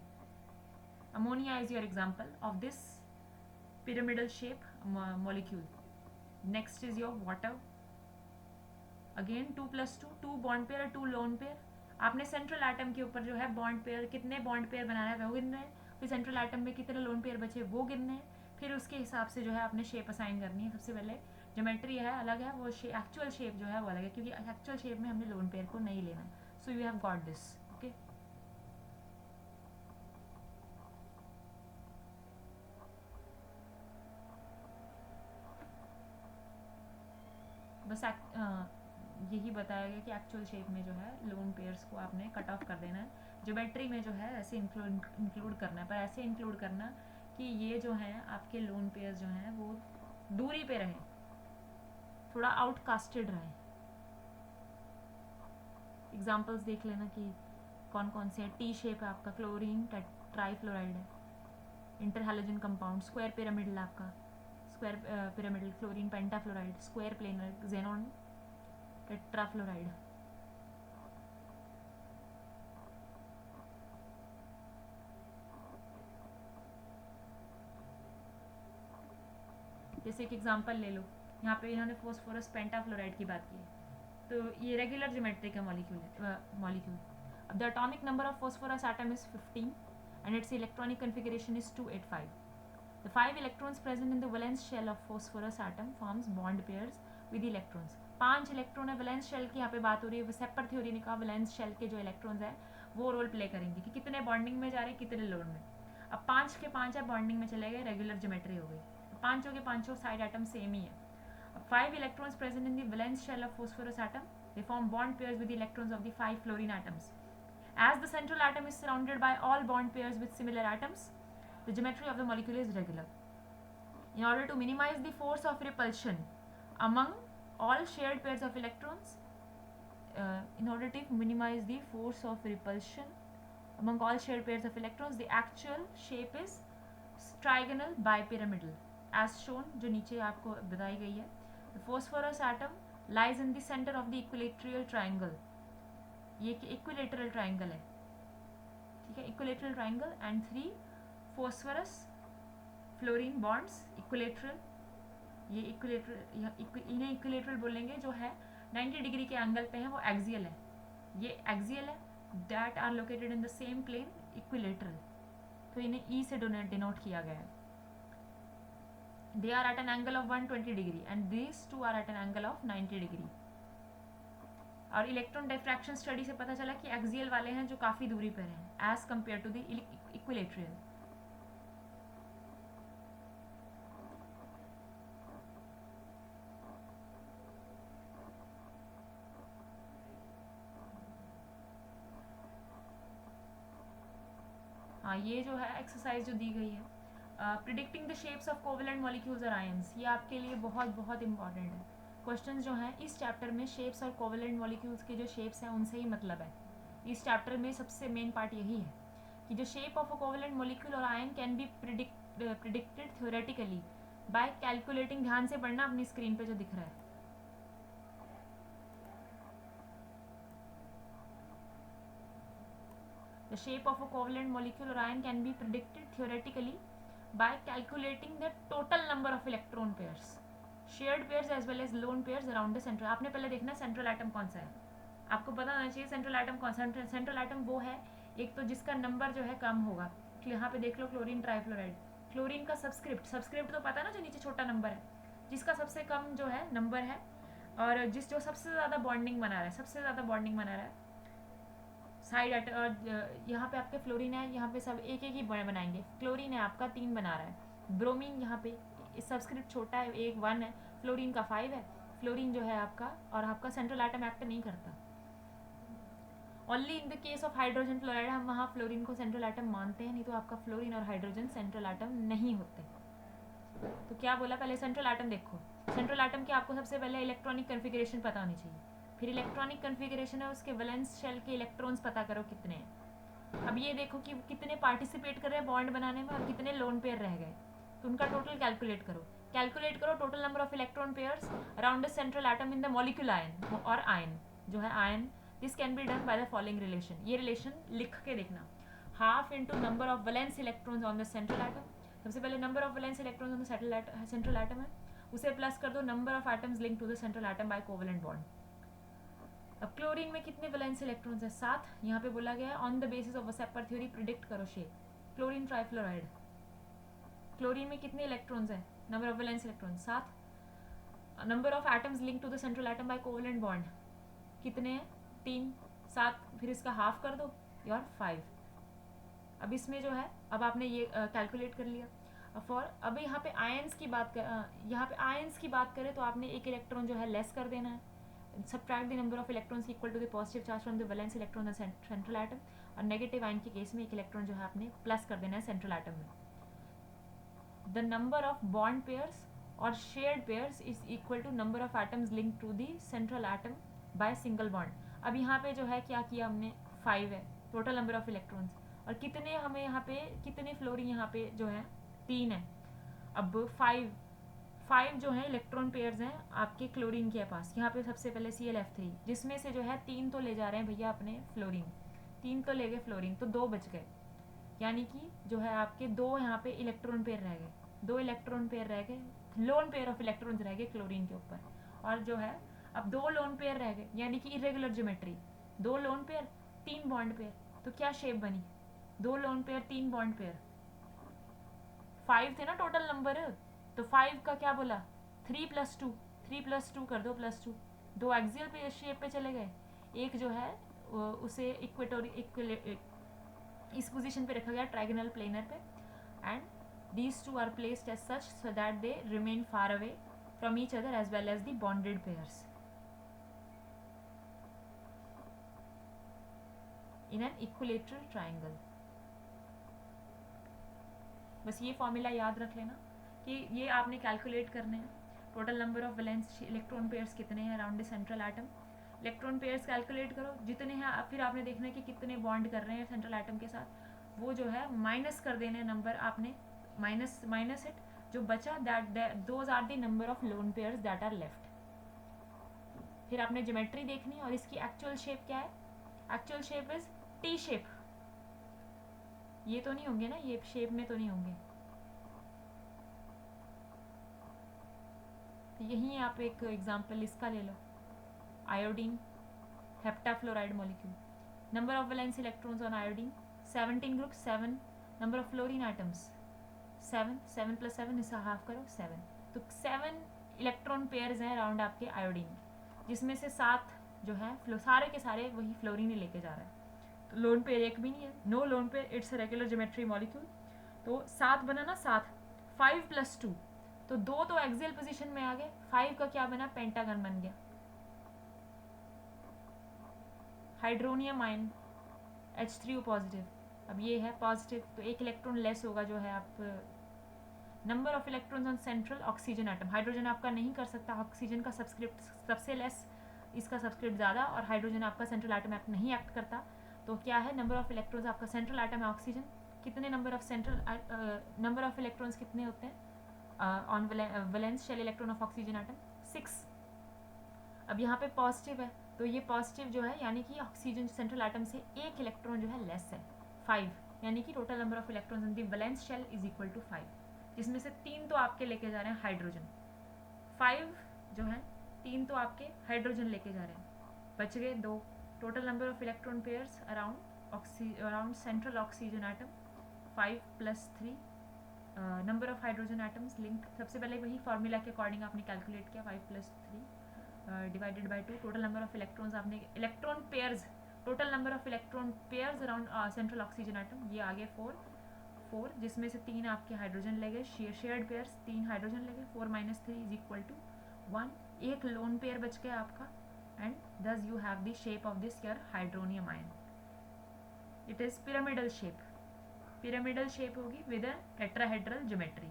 Ammonia is your example of this pyramidal shape molecule. Next is your water. Again 2 + 2, 2 bond pair, 2 lone pair. आपने सेंट्रल एटम के ऊपर जो है बॉन्ड पेयर, कितने बॉन्ड पेयर बनाना है वो गिनना है, फिर सेंट्रल एटम में कितने लोन पेयर बचे वो गिनने हैं, फिर उसके हिसाब से जो है आपने शेप असाइन करनी है। सबसे पहले ज्योमेट्री है अलग है, वो एक्चुअल शेप जो है वो अलग है, क्योंकि एक्चुअल शेप में हमने लोन पेयर को नहीं लेना। So you have got this, okay. बस यही बताया गया कि एक्चुअल शेप में जो है लोन पेयर्स को आपने कट ऑफ कर देना है। ज्योमेट्री में जो है ऐसे इंक्लूड करना है, पर ऐसे इंक्लूड करना कि ये जो है आपके लोन पेयर्स जो हैं वो दूरी पे रहें, थोड़ा आउटकास्टेड रहें। एग्जांपल्स देख लेना कि कौन कौन से हैं। टी शेप है आपका, क्लोरीन ट्राईफ्लोराइड है, इंटरहैलोजन कंपाउंड, स्क्वायर पिरामिडल आपका, square pyramidal chlorine pentafluoride, square planar xenon tetrafluoride. जैसे एक एग्जांपल ले लो, यहाँ पे इन्होंने फोस्फोरस पेंटाफ्लोराइड की बात की है, तो ये रेगुलर ज्योमेट्री का मॉलिक्यूल। अब the atomic number of phosphorus atom is 15 and its electronic configuration is 285. The 5 electrons present in the valence shell of phosphorus atom forms bond pairs with electrons. 5 electron है, वैलेंस शेल की यहाँ पे बात हो रही है। सेपर थ्योरी ने कहा वैलेंस शेल के जो इलेक्ट्रॉन्स हैं वो रोल प्ले करेंगे कि कितने बॉन्डिंग में जा रहे हैं, कितने लोन में। अब 5 के 5 है, बॉन्डिंग में चले गए, रेगुलर ज्योमेट्री हो गई। 5 के 5 साइड एटम सेम ही है। अब 5 electrons present in the valence shell of phosphorus atom, they form bond pairs with the electrons of the 5 fluorine atoms. As the central atom is surrounded by all bond pairs with similar atoms, the geometry of the molecule is regular. In order to minimize the force of repulsion among all shared pairs of electrons, the actual shape is trigonal bipyramidal, as shown, जो नीचे आपको बताई गई है. The phosphorus atom lies in the center of the equilateral triangle. ये इक्विलेटरल ट्राइंगल है, ठीक है, equilateral triangle and 3 phosphorus fluorine bonds equilateral. ये इक्विलेटरल, इन्हें इक्विलेटरल बोलेंगे, जो है 90 डिग्री के एंगल पे है, वो एक्सियल है। ये एक्सियल है, that are located in the same plane, equilateral, तो इन्हें ई से डिनोट किया गया है। They are at an angle of 120 degree and these two are at an angle of 90 degree. और इलेक्ट्रॉन डिफ्रैक्शन स्टडी से पता चला कि एक्सियल वाले हैं जो काफ़ी दूरी पर हैं as compared to the equilateral. ये जो है एक्सरसाइज जो दी गई है, predicting the shapes of covalent molecules और आयंस, ये आपके लिए बहुत बहुत इंपॉर्टेंट है। क्वेश्चंस जो हैं इस चैप्टर में शेप्स और कोवेलेंट मॉलिक्यूल्स के जो शेप्स हैं उनसे ही मतलब है। इस चैप्टर में सबसे मेन पार्ट यही है कि जो shape of a covalent molecule और ion can be predicted theoretically by calculating. ध्यान से पढ़ना अपनी स्क्रीन पे जो दिख रहा है। The shape of a covalent molecule or ion can be predicted theoretically by calculating the total number of electron pairs, shared pairs as well as lone pairs around the central। आपने पहले देखना सेंट्रल एटम कौन सा है, आपको पता होना चाहिए सेंट्रल एटम कौन सा। सेंट्रल एटम वो है एक तो जिसका नंबर जो है कम होगा। यहाँ पे देख लो क्लोरीन ट्राइफ्लोराइड, क्लोरीन का सबस्क्रिप्ट तो पता है ना, जो नीचे छोटा नंबर है, जिसका सबसे कम जो है नंबर है, और जो सबसे ज़्यादा बॉन्डिंग बना रहा है साइड। और यहाँ पे आपके फ्लोरीन है, यहाँ पे सब एक एक ही बनाएंगे। क्लोरीन है आपका 3 बना रहा है, ब्रोमीन यहाँ पे सबस्क्रिप्ट छोटा है, 1 है, फ्लोरीन का 5 है। फ्लोरीन जो है आपका, और आपका सेंट्रल एटम एक्ट नहीं करता। Only in the case of hydrogen fluoride हम वहाँ फ्लोरीन को सेंट्रल एटम मानते हैं, नहीं तो आपका फ्लोरीन और हाइड्रोजन सेंट्रल एटम नहीं होते। तो क्या बोला, पहले सेंट्रल एटम देखो। सेंट्रल एटम की आपको सबसे पहले इलेक्ट्रॉनिक कन्फिगरेशन पता होनी चाहिए, फिर इलेक्ट्रॉनिक कन्फिगरेशन है उसके वैलेंस शेल के इलेक्ट्रॉन्स पता करो कितने हैं। अब ये देखो कि कितने पार्टिसिपेट कर रहे हैं बॉन्ड बनाने में और कितने लोन पेयर रह गए, तो उनका टोटल कैलकुलेट करो total number of electron pairs around the central atom in the molecule ion, और आयन जो है ion, this can be done by the following relation. ये रिलेशन लिख के देखना, half into number of valence electrons on the central atom. सबसे पहले number of valence electrons on the central atom है, उसे प्लस कर दो number of atoms link to the central atom by covalent bond. अब क्लोरीन में कितने वैलेंस इलेक्ट्रॉन्स है, 7। यहाँ पे बोला गया है on the basis of VSEPR theory predict करो शेप। क्लोरीन ट्राइफ्लोराइड, क्लोरीन में कितने इलेक्ट्रॉन्स है, number of valence electron 7। Number of atoms link to the central atom by covalent bond कितने हैं, 3, 7, फिर इसका हाफ कर दो और 5। अब इसमें जो है, अब आपने ये कैलकुलेट कर लिया। फॉर अब यहाँ पे आयंस की बात करें तो आपने एक इलेक्ट्रॉन जो है लेस कर देना है, subtract the number of electrons equal to the positive charge from the valence electron in central atom, और नेगेटिव आयन के केस में एक इलेक्ट्रॉन जो है आपने प्लस कर देना है सेंट्रल एटम में। The number of bond pairs और shared pairs is equal to number of atoms link to the central atom by single bond. अब यहाँ पे जो है क्या किया हमने, 5 है टोटल नंबर ऑफ इलेक्ट्रॉन्स, और कितने हमें यहाँ पे कितने फ्लोरीन यहाँ पे जो है 3 है। अब 5 जो है इलेक्ट्रॉन पेयर्स हैं आपके क्लोरीन के पास। यहाँ पे सबसे पहले ClF3, जिसमें से जो है 3 तो ले जा रहे हैं भैया अपने फ्लोरीन, 3 तो ले गए फ्लोरीन, तो 2 बच गए, यानी कि जो है आपके 2 यहाँ पे इलेक्ट्रॉन पेयर रह गए, 2 इलेक्ट्रॉन पेयर रह गए, लोन पेयर ऑफ इलेक्ट्रॉन्स रह गए क्लोरीन के ऊपर। और जो है अब 2 लोन पेयर रह गए, यानी कि irregular geometry, 2 lone pair 3 bond pair, तो क्या शेप बनी, 2 लोन पेयर 3 बॉन्ड पेयर। 5 थे ना टोटल नंबर, तो 5 का क्या बोला, 3 + 2, 3 + 2 कर दो +2, 2 एक्सियल पे शेप पे चले गए, एक जो है उसे इस पोजीशन पे रखा गया ट्राइगोनल प्लेनर पे, and these 2 are placed as such so that they remain far away from each other as well as the bonded pairs in an equilateral triangle। बस ये फॉर्मूला याद रख लेना कि ये आपने कैलकुलेट करने हैं, total number of valence electron pairs कितने हैं around the central atom. Electron pairs calculate करो जितने हैं, फिर आपने देखना है कि कितने बॉन्ड कर रहे हैं सेंट्रल एटम के साथ, वो जो है माइनस कर देने नंबर, आपने माइनस इट, जो बचा those are the number of lone pairs that are left. फिर आपने ज्योमेट्री देखनी और इसकी एक्चुअल शेप क्या है, actual shape is T shape. ये तो नहीं होंगे ना, ये शेप में तो नहीं होंगे, यहीं आप एक एग्जांपल इसका ले लो, iodine heptafluoride molecule, number of valence electrons on iodine 17 group 7, number of fluorine atoms 7, 7 + 7 इसका हाफ करो 7, तो 7 इलेक्ट्रॉन पेयर्स हैं अराउंड आपके आयोडीन, जिसमें से 7 जो है सारे के सारे वही फ्लोरीन ही लेके जा रहा है, तो लोन पेयर एक भी नहीं है, no lone pair, it's a regular geometry molecule. तो 7 बना ना, 7, 5 + 2, तो 2 तो एक्सियल पोजीशन में आ गए, 5 का क्या बना, पेंटागन बन गया। हाइड्रोनियम आयन H3O पॉजिटिव, अब ये है पॉजिटिव, तो एक इलेक्ट्रॉन लेस होगा जो है आप number of electrons on central oxygen atom. Hydrogen आपका नहीं कर सकता, ऑक्सीजन का सबस्क्रिप्ट सबसे लेस, इसका सबस्क्रिप्ट ज़्यादा, और हाइड्रोजन आपका सेंट्रल एटम एक्ट नहीं एक्ट करता। तो क्या है नंबर ऑफ इलेक्ट्रॉन्स, आपका सेंट्रल एटम है ऑक्सीजन, कितने नंबर ऑफ इलेक्ट्रॉन्स कितने होते हैं on valence shell electron of oxygen atom 6। अब यहाँ पे पॉजिटिव है, तो ये पॉजिटिव जो है यानी कि ऑक्सीजन सेंट्रल एटम से एक इलेक्ट्रॉन जो है लेस है 5, यानी कि total number of electrons in the valence shell is equal to 5, जिसमें से 3 तो आपके लेके जा रहे हैं हाइड्रोजन, 5 जो है 3 तो आपके हाइड्रोजन लेके जा रहे हैं, बच गए 2। Total number of electron pairs around central oxygen atom 5 + 3, number of hydrogen atoms link, सबसे पहले वही फार्मूला के अकॉर्डिंग आपने कैलकुलेट किया 5 + 3 divided by 2। Total number of electrons आपने electron pairs, total number of electron pairs around central oxygen atom, ये आगे 4, जिसमें से 3 आपके हाइड्रोजन लगे, शेयर्ड पेयर्स 3 हाइड्रोजन लगे, 4 - 3 = 1, एक लोन पेयर बच गया आपका, and thus you have the shape of this your hydronium ion. It is pyramidal shape. Pyramidal shape होगी विद अ टेट्राहेड्रल ज्योमेट्री।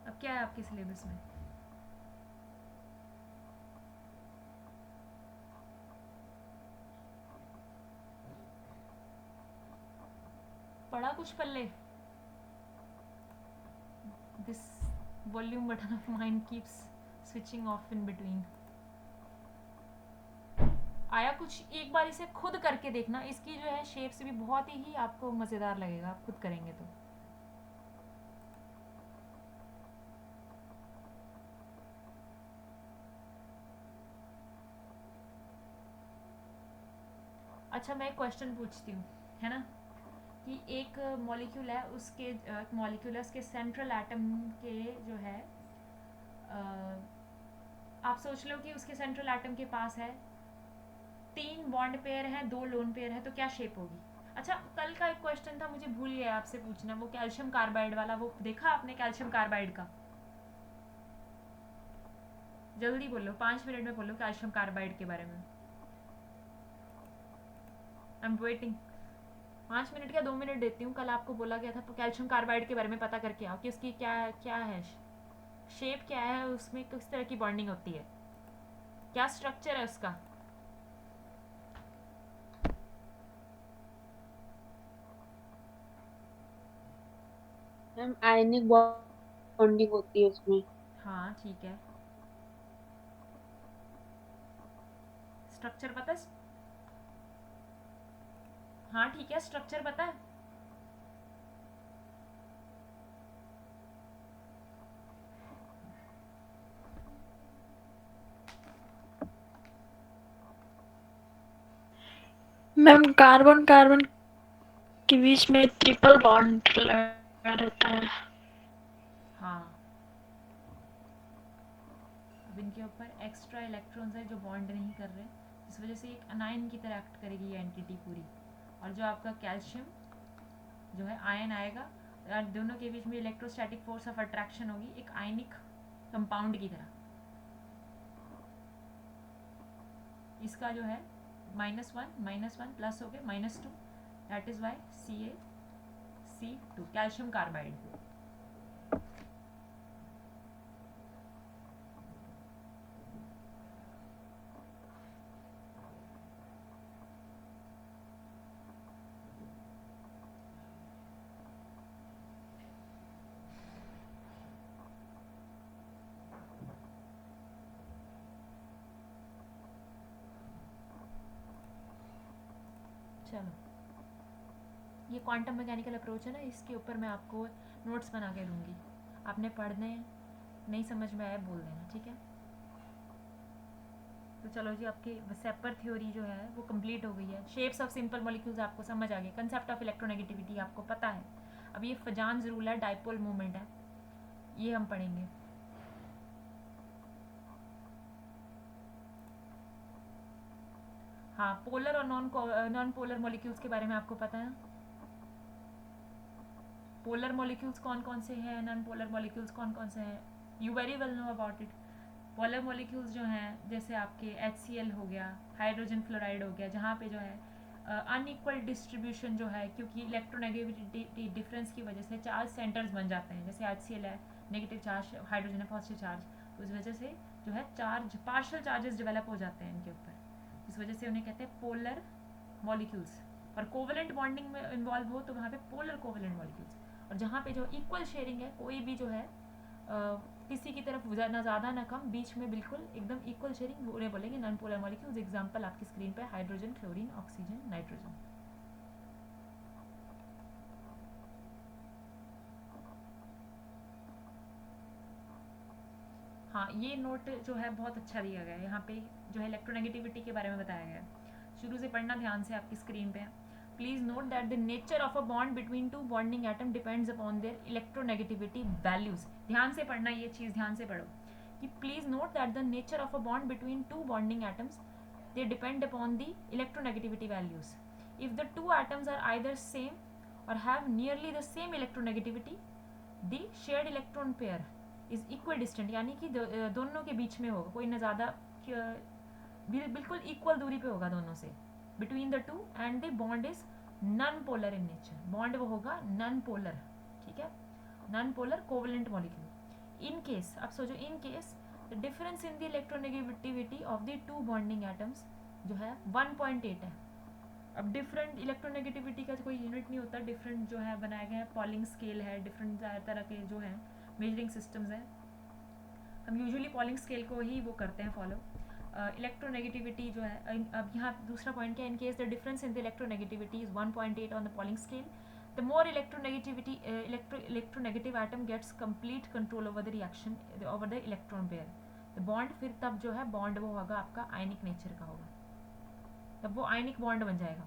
अब क्या है आपके सिलेबस में? पढ़ा कुछ पल्ले? This volume button of mind keeps switching off in between. आया कुछ? एक बार इसे खुद करके देखना, इसकी जो है शेप से भी बहुत ही आपको मज़ेदार लगेगा, आप खुद करेंगे तो। अच्छा मैं एक क्वेश्चन पूछती हूँ, है ना, कि एक मॉलिक्यूल है, उसके मॉलिक्यूल है, उसके सेंट्रल एटम के जो है आप सोच लो कि उसके सेंट्रल एटम के पास है 3 बॉन्ड पेयर हैं, 2 लोन पेयर है, तो क्या शेप होगी? अच्छा कल का एक क्वेश्चन था, मुझे भूल गया आपसे पूछना, वो कैल्शियम कार्बाइड वाला, वो देखा आपने कैल्शियम कार्बाइड का? जल्दी बोलो, 5 मिनट में बोलो कैल्शियम कार्बाइड के बारे में। I am waiting. 5 मिनट या 2 मिनट देती हूँ। कल आपको बोला गया था तो कैल्शियम कार्बाइड के बारे में पता करके आओ कि उसकी क्या क्या है, शेप क्या है, उसमें किस तरह की बॉन्डिंग होती है, क्या स्ट्रक्चर है उसका। मैम आयनिक बॉन्डिंग होती है उसमें। हाँ ठीक है, स्ट्रक्चर पता है? हाँ ठीक है, स्ट्रक्चर पता है? मैम कार्बन कार्बन के बीच में ट्रिपल बॉन्ड लगा रहता है। हाँ, अब इनके ऊपर एक्स्ट्रा इलेक्ट्रॉन्स है जो बॉन्ड नहीं कर रहे, इस वजह से एक अनायन की तरह एक्ट करेगी ये एंटिटी पूरी। और जो आपका कैल्शियम जो है आयन आएगा, और दोनों के बीच में इलेक्ट्रोस्टैटिक फोर्स ऑफ अट्रैक्शन होगी एक आयनिक कंपाउंड की तरह। इसका जो है -1 प्लस हो गए -2, that is why CaC2 calcium carbide. चलो, ये क्वांटम मैकेनिकल अप्रोच है ना, इसके ऊपर मैं आपको नोट्स बना के दूंगी, आपने पढ़ने हैं, नहीं समझ में आया बोल देना, ठीक है? तो चलो जी, आपकी सेपर थ्योरी जो है वो कंप्लीट हो गई है। शेप्स ऑफ सिंपल मॉलिक्यूल्स आपको समझ आ गए, कंसेप्ट ऑफ इलेक्ट्रोनेगेटिविटी आपको पता है। अब ये फजान रूल है, डाइपोल मूवमेंट है, ये हम पढ़ेंगे। हाँ, पोलर और नॉन पोलर मॉलिक्यूल्स के बारे में आपको पता है? पोलर मॉलिक्यूल्स कौन कौन से हैं, नॉन पोलर मॉलिक्यूल्स कौन कौन से हैं, you very well know about it. Polar molecules जो हैं जैसे आपके HCl हो गया, हाइड्रोजन फ्लोराइड हो गया, जहाँ पे जो है अनइक्वल डिस्ट्रीब्यूशन जो है, क्योंकि इलेक्ट्रोनेगेटिविटी डिफरेंस की वजह से चार्ज सेंटर्स बन जाते हैं, जैसे HCl है नेगेटिव चार्ज, हाइड्रोजन है पॉजिटिव चार्ज, तो इस वजह से जो है चार्ज पार्शियल चार्जेस डेवलप हो जाते हैं इनके ऊपर, इस वजह से उन्हें कहते हैं पोलर मॉलिक्यूल्स। और कोवलेंट बॉन्डिंग में इन्वॉल्व हो तो वहाँ पे पोलर कोवलेंट मॉलिक्यूल्स, और जहाँ पे जो इक्वल शेयरिंग है, कोई भी जो है किसी की तरफ ना ज़्यादा ना कम, बीच में बिल्कुल एकदम इक्वल शेयरिंग, उन्हें बोलेंगे नॉन पोलर मॉलिक्यूल्स। एग्जांपल आपकी स्क्रीन पे हाइड्रोजन, क्लोरीन, ऑक्सीजन, नाइट्रोजन। हाँ, ये नोट जो है बहुत अच्छा दिया गया है, यहाँ पे जो है इलेक्ट्रोनेगेटिविटी के बारे में बताया गया है, शुरू से पढ़ना ध्यान से, आपकी स्क्रीन पे है। Please note that the nature of a bond between two bonding atom depends upon their electronegativity values. ध्यान से पढ़ना, ये चीज़ ध्यान से पढ़ो कि please note that the nature of a bond between two bonding atoms they depend upon the electronegativity values. If the two atoms are either same or have nearly the same electronegativity, the shared electron pair is equidistant, यानी कि दोनों के बीच में होगा, कोई ना ज़्यादा, बिल्कुल इक्वल दूरी पे होगा दोनों से, between the two, and the bond is non polar in nature, bond वो होगा नॉन पोलर, ठीक है, non polar covalent molecule. In case, अब सोचो, in case the difference in the electronegativity of the two bonding atoms जो है 1.8 है। अब डिफरेंट इलेक्ट्रोनेगेटिविटी का कोई यूनिट नहीं होता, डिफरेंट जो है बनाए गए हैं, पॉलिंग स्केल है, डिफरेंट तरह के जो हैं मेजरिंग सिस्टम्स हैं, हम यूजुअली पॉलिंग स्केल को ही वो करते हैं फॉलो। इलेक्ट्रोनेगेटिविटी जो है, अब यहाँ दूसरा पॉइंट क्या, in case the difference in the electronegativity is 1.8 on the polling scale, the more electronegativity electronegative atom gets complete control over the reaction over the electron pair, the bond फिर तब जो है बॉन्ड वो होगा आपका आयनिक नेचर का होगा, तब वो आयनिक बॉन्ड बन जाएगा,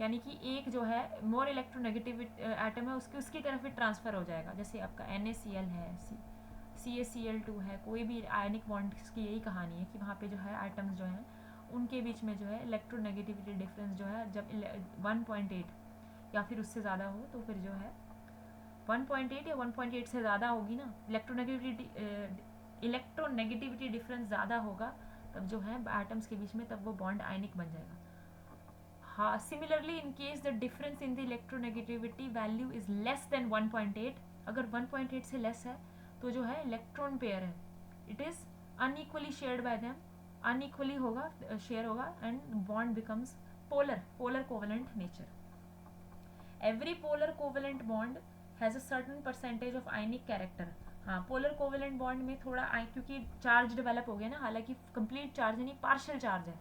यानी कि एक जो है मोर इलेक्ट्रोनेगेटिव एटम है उसकी तरफ ही ट्रांसफर हो जाएगा, जैसे आपका NaCl है, CaCl2 है, कोई भी आयनिक बॉन्ड की यही कहानी है कि वहाँ पे जो है एटम्स जो हैं उनके बीच में जो है इलेक्ट्रोनेगेटिविटी डिफरेंस जो है जब 1.8 या फिर उससे ज़्यादा हो, तो फिर जो है 1.8 या 1.8 से ज़्यादा होगी ना, इलेक्ट्रोनेगेटिविटी डिफरेंस ज़्यादा होगा, तब जो है एटम्स के बीच में, तब वो बॉन्ड आयनिक बन जाएगा। हाँ, similarly in case the difference in the electronegativity value is less than 1.8, अगर 1.8 से लेस है तो जो है इलेक्ट्रॉन पेयर है, it is unequally shared by them, unequally होगा, शेयर होगा, and bond becomes polar covalent nature. Every polar covalent bond has a certain percentage of ionic character। हाँ, पोलर कोवेलेंट बॉन्ड में थोड़ा क्योंकि चार्ज डेवलप हो गया ना, हालांकि कंप्लीट चार्ज नहीं, पार्शियल चार्ज है,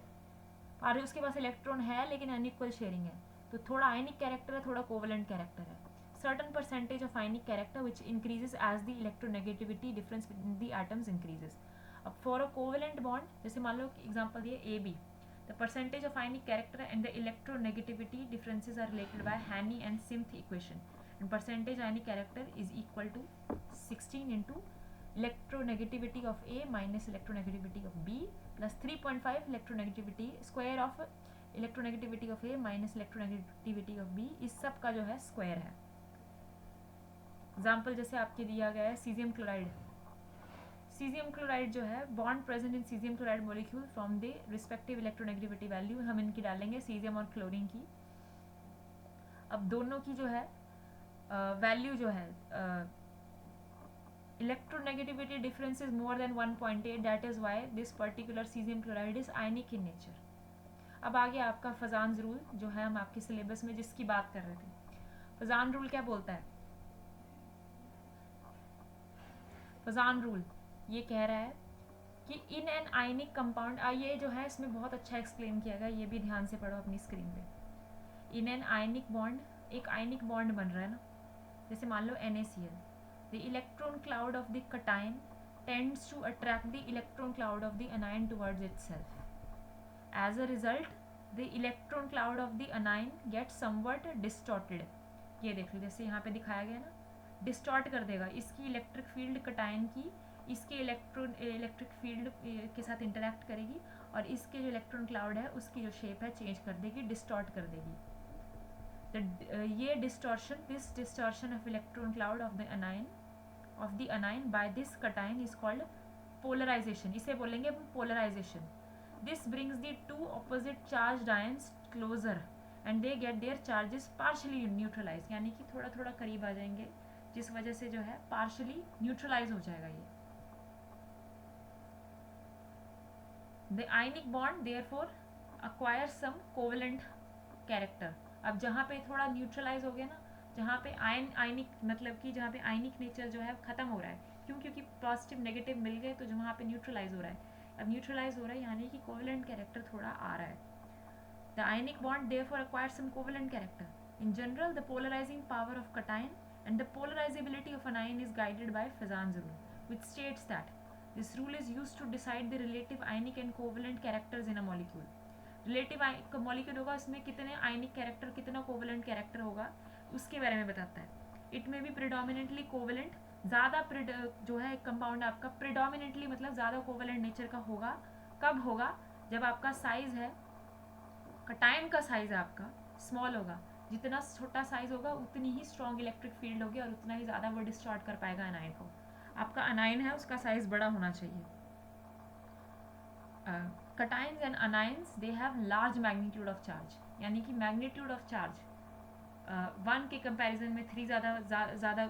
और उसके पास इलेक्ट्रॉन है लेकिन अनइक्वल शेयरिंग है, तो थोड़ा आयनिक कैरेक्टर है, थोड़ा कोवेलेंट कैरेक्टर है, certain percentage of ionic character which increases as the electronegativity difference between the atoms increases. अब फॉर अ कोवेलेंट बॉन्ड, जैसे मान लो एग्जाम्पल दिए AB, the percentage of ionic character and the electronegativity differences are related by Haney and Simth equation, and percentage ionic character is equal to 16 into electronegativity of A minus electronegativity of B plus 3.5 electronegativity square of electronegativity of A minus electronegativity of B, इस सब का जो है स्क्वायर है। एग्जाम्पल जैसे आपके दिया गया है सीजियम क्लोराइड, सीजियम क्लोराइड जो है bond present in caesium chloride molecule from the respective electronegativity value, हम इनकी डालेंगे सीजियम और क्लोरीन की। अब दोनों की जो है वैल्यू जो है, electronegativity difference is more than 1.8, that is why this particular caesium chloride is ionic in nature. अब आगे आपका फजान रूल जो है, हम आपके सिलेबस में जिसकी बात कर रहे थे, फजान रूल क्या बोलता है? फजान रूल ये कह रहा है कि इन एन आयनिक कंपाउंड, ये जो है इसमें बहुत अच्छा एक्सप्लेन किया गया, ये भी ध्यान से पढ़ो अपनी स्क्रीन पे। इन एन आयनिक बॉन्ड, एक आयनिक बॉन्ड बन रहा है ना, जैसे मान लो NaCl, the electron cloud of the cation tends to attract the electron cloud of the anion towards itself, as a result the electron cloud of the anion get somewhat distorted. ये देख लो, जैसे यहाँ पे दिखाया गया ना, डिस्टॉर्ट कर देगा, इसकी इलेक्ट्रिक फील्ड कटायन की इसके इलेक्ट्रिक फील्ड के साथ इंटरैक्ट करेगी, और इसके जो इलेक्ट्रॉन क्लाउड है उसकी जो शेप है चेंज कर देगी, डिस्टॉर्ट कर देगी। ये distortion, this distortion of electron cloud of the anion by this cation is called polarization, इसे बोलेंगे polarization. This brings the two opposite charge ions closer and they get their charges partially neutralize, यानी कि थोड़ा थोड़ा करीब आ जाएंगे, जिस वजह से जो है पार्शली न्यूट्रलाइज हो जाएगा ये. The ionic bond therefore acquire some covalent character. अब जहाँ पे थोड़ा न्यूट्रलाइज हो गया ना, जहाँ पे आयनिक मतलब कि जहाँ पे आयनिक नेचर जो है खत्म हो रहा है, क्यों? क्योंकि पॉजिटिव नेगेटिव मिल गए, तो जहाँ पे न्यूट्रलाइज हो रहा है, अब न्यूट्रलाइज हो रहा है यानी कि कोवेलेंट कैरेक्टर थोड़ा आ रहा है. The ionic bond therefore acquire some covalent character. In general, the polarizing power of cation and the polarizability of an ion is guided by Fazan's rule, which states that this rule is used to decide the relative ionic and covalent characters in a molecule. Relative molecule होगा, उसमें कितने आयनिक कैरेक्टर, कितना कोवेलेंट कैरेक्टर होगा, उसके बारे में बताता है. इट में भी प्रिडोमिनेंटली कोवेलेंट, ज़्यादा जो है कंपाउंड आपका प्रिडोमिनेंटली मतलब ज़्यादा कोवेलेंट नेचर का होगा. कब होगा? जब आपका साइज है, कटायन का साइज है आपका स्मॉल होगा. जितना छोटा साइज होगा उतनी ही स्ट्रॉन्ग इलेक्ट्रिक फील्ड होगी और उतना ही ज़्यादा वो डिस्टॉर्ट कर पाएगा अनायन को. आपका अनायन है, उसका साइज बड़ा होना चाहिए. cations and anions they have large magnitude of charge, यानी कि magnitude of charge 1 के कंपैरिजन में 3 ज़्यादा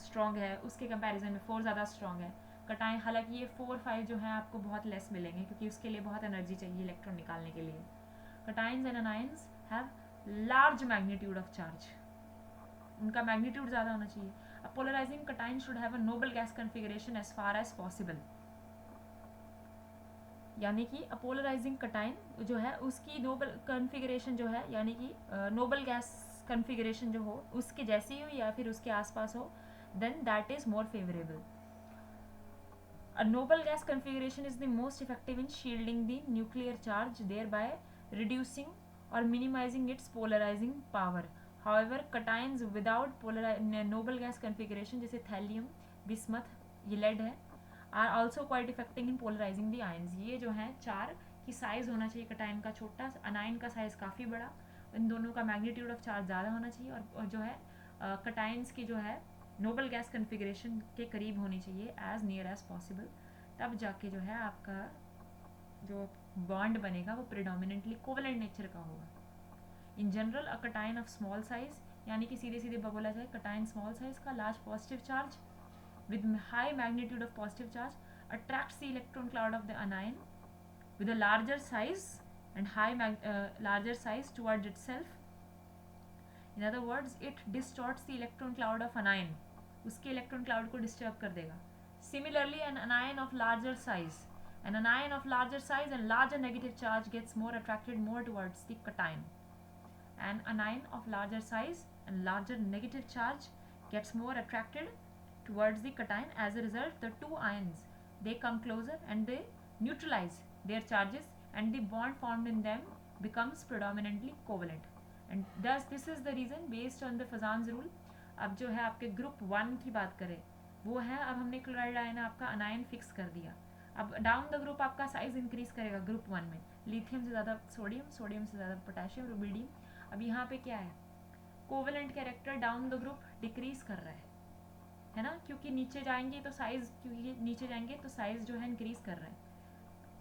स्ट्रॉन्ग है, उसके कंपैरिजन में 4 ज़्यादा स्ट्रॉन्ग है. कटायन हालांकि ये 4 5 जो हैं आपको बहुत लेस मिलेंगे, क्योंकि उसके लिए बहुत एनर्जी चाहिए इलेक्ट्रॉन निकालने के लिए. cations and anions have large magnitude of charge, उनका मैग्नीट्यूड ज़्यादा होना चाहिए. A polarizing cation should have a noble gas configuration as far as possible, यानी कि अपोलराइजिंग कटाइन जो है उसकी नोबल कन्फिगरेशन जो है, यानी कि नोबल गैस कन्फिगरेशन जो हो उसके जैसी हो या फिर उसके आसपास हो, then that is more favourable. A noble gas configuration is the most effective in shielding the nuclear charge, thereby reducing or minimizing its polarizing power. However, cations without noble gas configuration जैसे थैलियम, बिस्मथ, ये लेड है, are also quite affecting in polarizing the ions. ये जो हैं 4 की साइज होना चाहिए कटायन का छोटा, अनायन का साइज काफ़ी बड़ा, इन दोनों का मैग्नीट्यूड ऑफ चार्ज ज़्यादा होना चाहिए, और जो है कटायंस की जो है नोबल गैस कन्फिगरेशन के करीब होनी चाहिए एज नियर एज पॉसिबल. तब जाके जो है आपका जो बॉन्ड बनेगा वो प्रिडोमिनेंटली कोवेलेंट नेचर का होगा. In general a cation of small size, यानी कि सीधे सीधे बोला जाए कटायन स्मॉल साइज का large positive charge with high magnitude of positive charge attracts the electron cloud of the anion with a larger size and larger size towards itself. In other words, it distorts the electron cloud of anion, उसके electron cloud को disturb कर देगा. Similarly, an anion of larger size and larger negative charge gets more attracted more towards the cation. An anion of larger size and larger negative charge gets more attracted towards the cation. As a result, the two ions they come closer and they neutralize their charges, and the bond formed in them becomes predominantly covalent. And thus this is the reason based on the Fazan's rule. अब जो है आपके ग्रुप 1 की बात करें वो है, अब हमने क्लोराइड आयन आपका अनायन फिक्स कर दिया. अब डाउन द ग्रुप आपका साइज इंक्रीज करेगा ग्रुप 1 में, लिथियम से ज़्यादा सोडियम, सोडियम से ज़्यादा पोटेशियम, रुबिडियम. अब यहाँ पे क्या है, covalent character down the group decrease कर रहा है ना, क्योंकि नीचे जाएंगे तो साइज, क्योंकि नीचे जाएंगे तो साइज जो है इंक्रीज कर रहा है.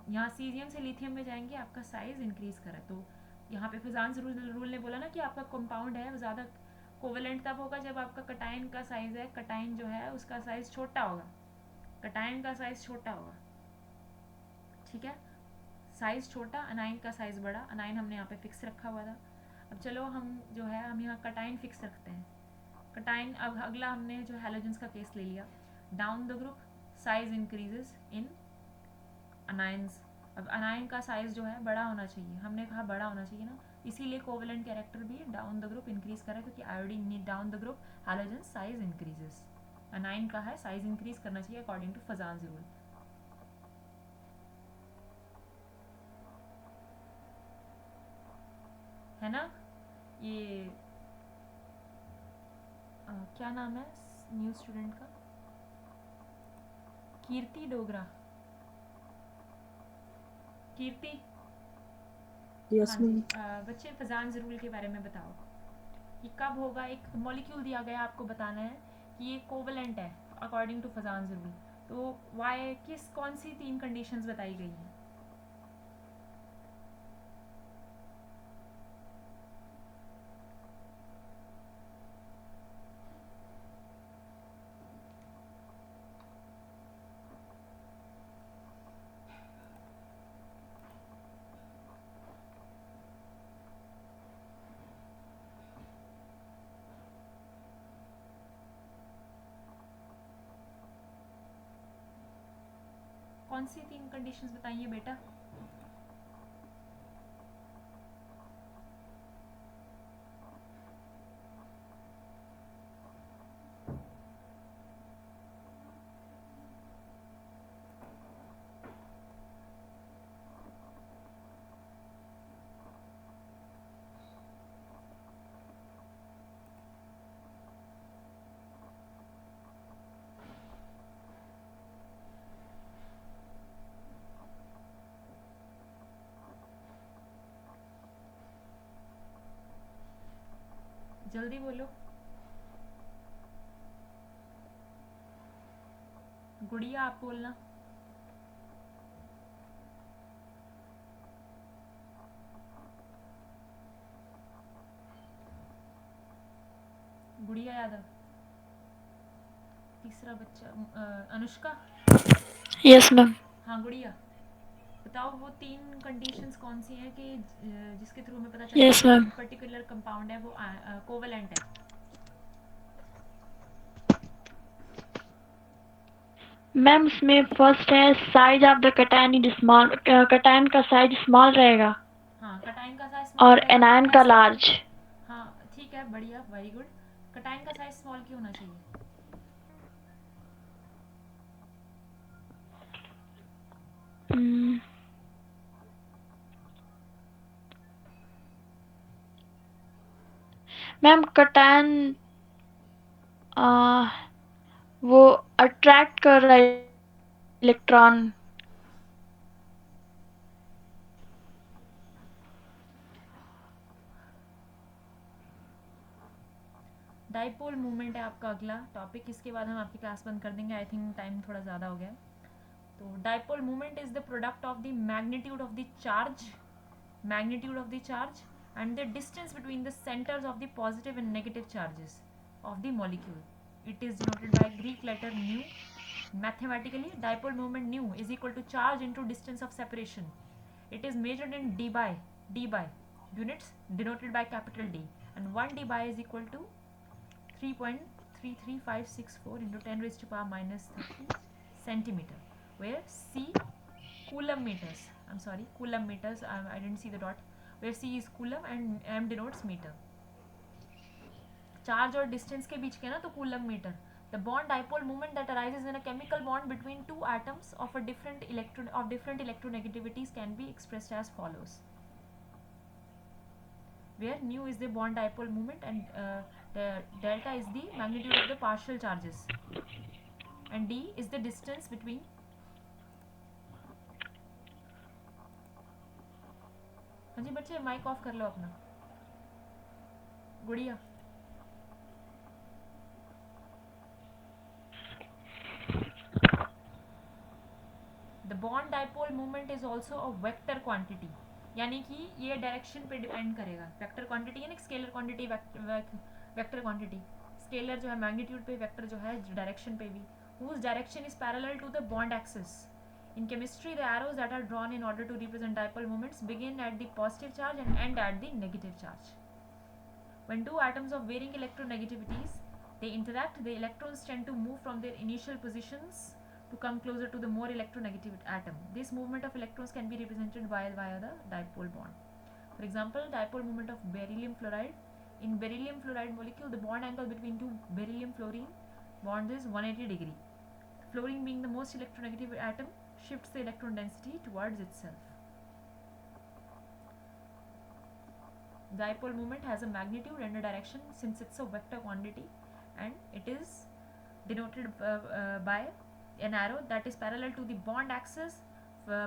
यहाँ सीजियम से लिथियम में जाएंगे आपका साइज इंक्रीज कर रहा है. तो यहाँ पे फिजान्स रूल ने बोला ना कि आपका कंपाउंड है वो ज़्यादा कोवेलेंट तब होगा जब आपका कटायन का साइज है, कटायन जो है उसका साइज छोटा होगा, कटायन का साइज छोटा होगा. ठीक है, साइज छोटा, अनायन का साइज बड़ा. अनायन हमने यहाँ पे फिक्स रखा हुआ था. अब चलो हम जो है हम यहाँ कटायन फिक्स रखते हैं. कटायन, अब अगला हमने जो हैलोजेंस का केस ले लिया. Down the group size increases in anions. अब अनायन का साइज जो है बड़ा होना चाहिए, हमने कहा बड़ा होना चाहिए ना, इसीलिए कोवेलेंट कैरेक्टर भी डाउन द ग्रुप इंक्रीज कर रहा है, क्योंकि iodine need down the group halogen size increases. अनायन का है साइज इंक्रीज करना चाहिए अकॉर्डिंग टू फजान्स रूल. है ना. ये क्या नाम है न्यू स्टूडेंट का, कीर्ति डोगरा. कीर्ति, यस हाँ मैम. जी. बच्चे फजान्स रूल के बारे में बताओ कि कब होगा. एक मॉलिक्यूल दिया गया आपको बताना है कि ये कोवेलेंट है अकॉर्डिंग टू फजान्स रूल, तो वाई कौन सी 3 कंडीशंस बताई गई हैं? कौन सी 3 कंडीशंस बताई हैं बेटा? जल्दी बोलो। गुड़िया आप बोलना। गुड़िया यादव। तीसरा बच्चा अनुष्का। Yes ma'am. हाँ गुड़िया, बताओ वो 3 कंडीशंस कौन सी हैं कि जिसके थ्रू हमें पता Yes, चलेगा ma'am. कि पर्टिकुलर कंपाउंड है वो कोवेलेंट है। मैम उसमें फर्स्ट है size of the cation is small, cation का साइज स्मॉल रहेगा हाँ, कटायन का साइज स्मॉल और रहेगा। एनायन कौन का सा? लार्ज। हाँ ठीक है, बढ़िया, वेरी गुड। कटायन का साइज स्मॉल क्यों होना चाहिए? मैम कटायन वो अट्रैक्ट कर रहा है इलेक्ट्रॉन। डाइपोल मूवमेंट है आपका अगला टॉपिक। इसके बाद हम आपकी क्लास बंद कर देंगे, आई थिंक टाइम थोड़ा ज़्यादा हो गया। तो dipole movement is the product of the magnitude of the charge, and the distance between the centers of the positive and negative charges of the molecule. It is denoted by Greek letter nu. Mathematically, dipole moment nu is equal to charge into distance of separation. It is measured in d by units denoted by capital D, and 1 d by is equal to 3.33564 into 10 raised to power minus 30 centimeter, where C coulomb meters. I'm sorry, coulomb meters. I didn't see the dot. Where C is coulomb and M denotes meter. Charge और डिस्टेंस के बीच के ना तो coulomb metre. The bond dipole moment that arises when a chemical bond between two atoms of different electronegativities can be expressed as follows. Where nu is the bond dipole moment and the delta is the magnitude of the partial charges, and d is the distance between. हाँ जी बच्चे, माइक ऑफ कर लो अपना. गुड़िया. The bond dipole moment is also a vector quantity. यानी कि ये डायरेक्शन पे डिपेंड करेगा. वेक्टर क्वांटिटी है ना, scalar quantity, vector quantity. Scalar जो है मैग्नीट्यूड पे, वेक्टर जो है डायरेक्शन पे भी. whose direction is parallel to the bond axis. In chemistry, the arrows that are drawn in order to represent dipole moments begin at the positive charge and end at the negative charge. When two atoms of varying electronegativities they interact, the electrons tend to move from their initial positions to come closer to the more electronegative atom. This movement of electrons can be represented via the dipole bond. For example, dipole moment of beryllium fluoride. In beryllium fluoride molecule, the bond angle between two beryllium fluorine bonds is 180 degree. Fluorine, being the most electronegative atom, shifts the electron density towards itself. Dipole moment has a magnitude and a direction since it's a vector quantity, and it is denoted by an arrow that is parallel to the bond axis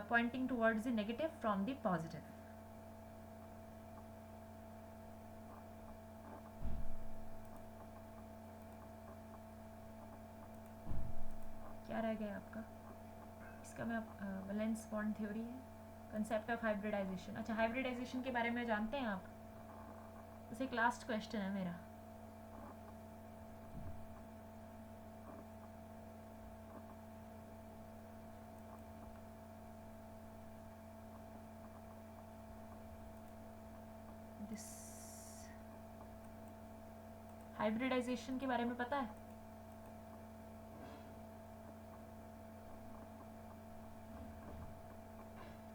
pointing towards the negative from the positive. क्या रह गया? गया आपका। इसका मैं वैलेंस बॉन्ड थ्योरी है, कंसेप्ट ऑफ हाइब्रिडाइजेशन। अच्छा, हाइब्रिडाइजेशन के बारे में जानते हैं आप? जैसे एक लास्ट क्वेश्चन है मेरा, दिस हाइब्रिडाइजेशन के बारे में पता है?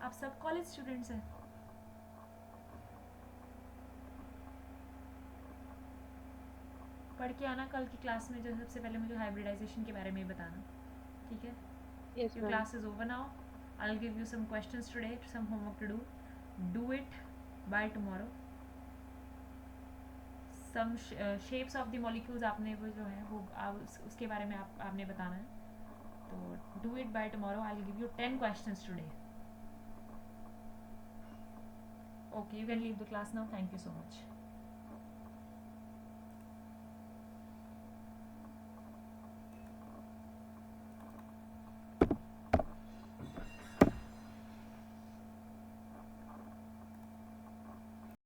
आप सब कॉलेज स्टूडेंट्स हैं? पढ़ के आना कल की क्लास में, जो सबसे पहले मुझे हाइब्रिडाइजेशन के बारे में ही बताना, ठीक है? Yes, Your ma'am. class is over now. I'll give you some questions today, some homework to do. Do it by tomorrow. Some shapes of the molecules आपने वो जो है वो उसके बारे में आपने बताना है। तो do it by tomorrow. I'll give you 10 questions today. Okay, you can leave the class now. Thank you so much.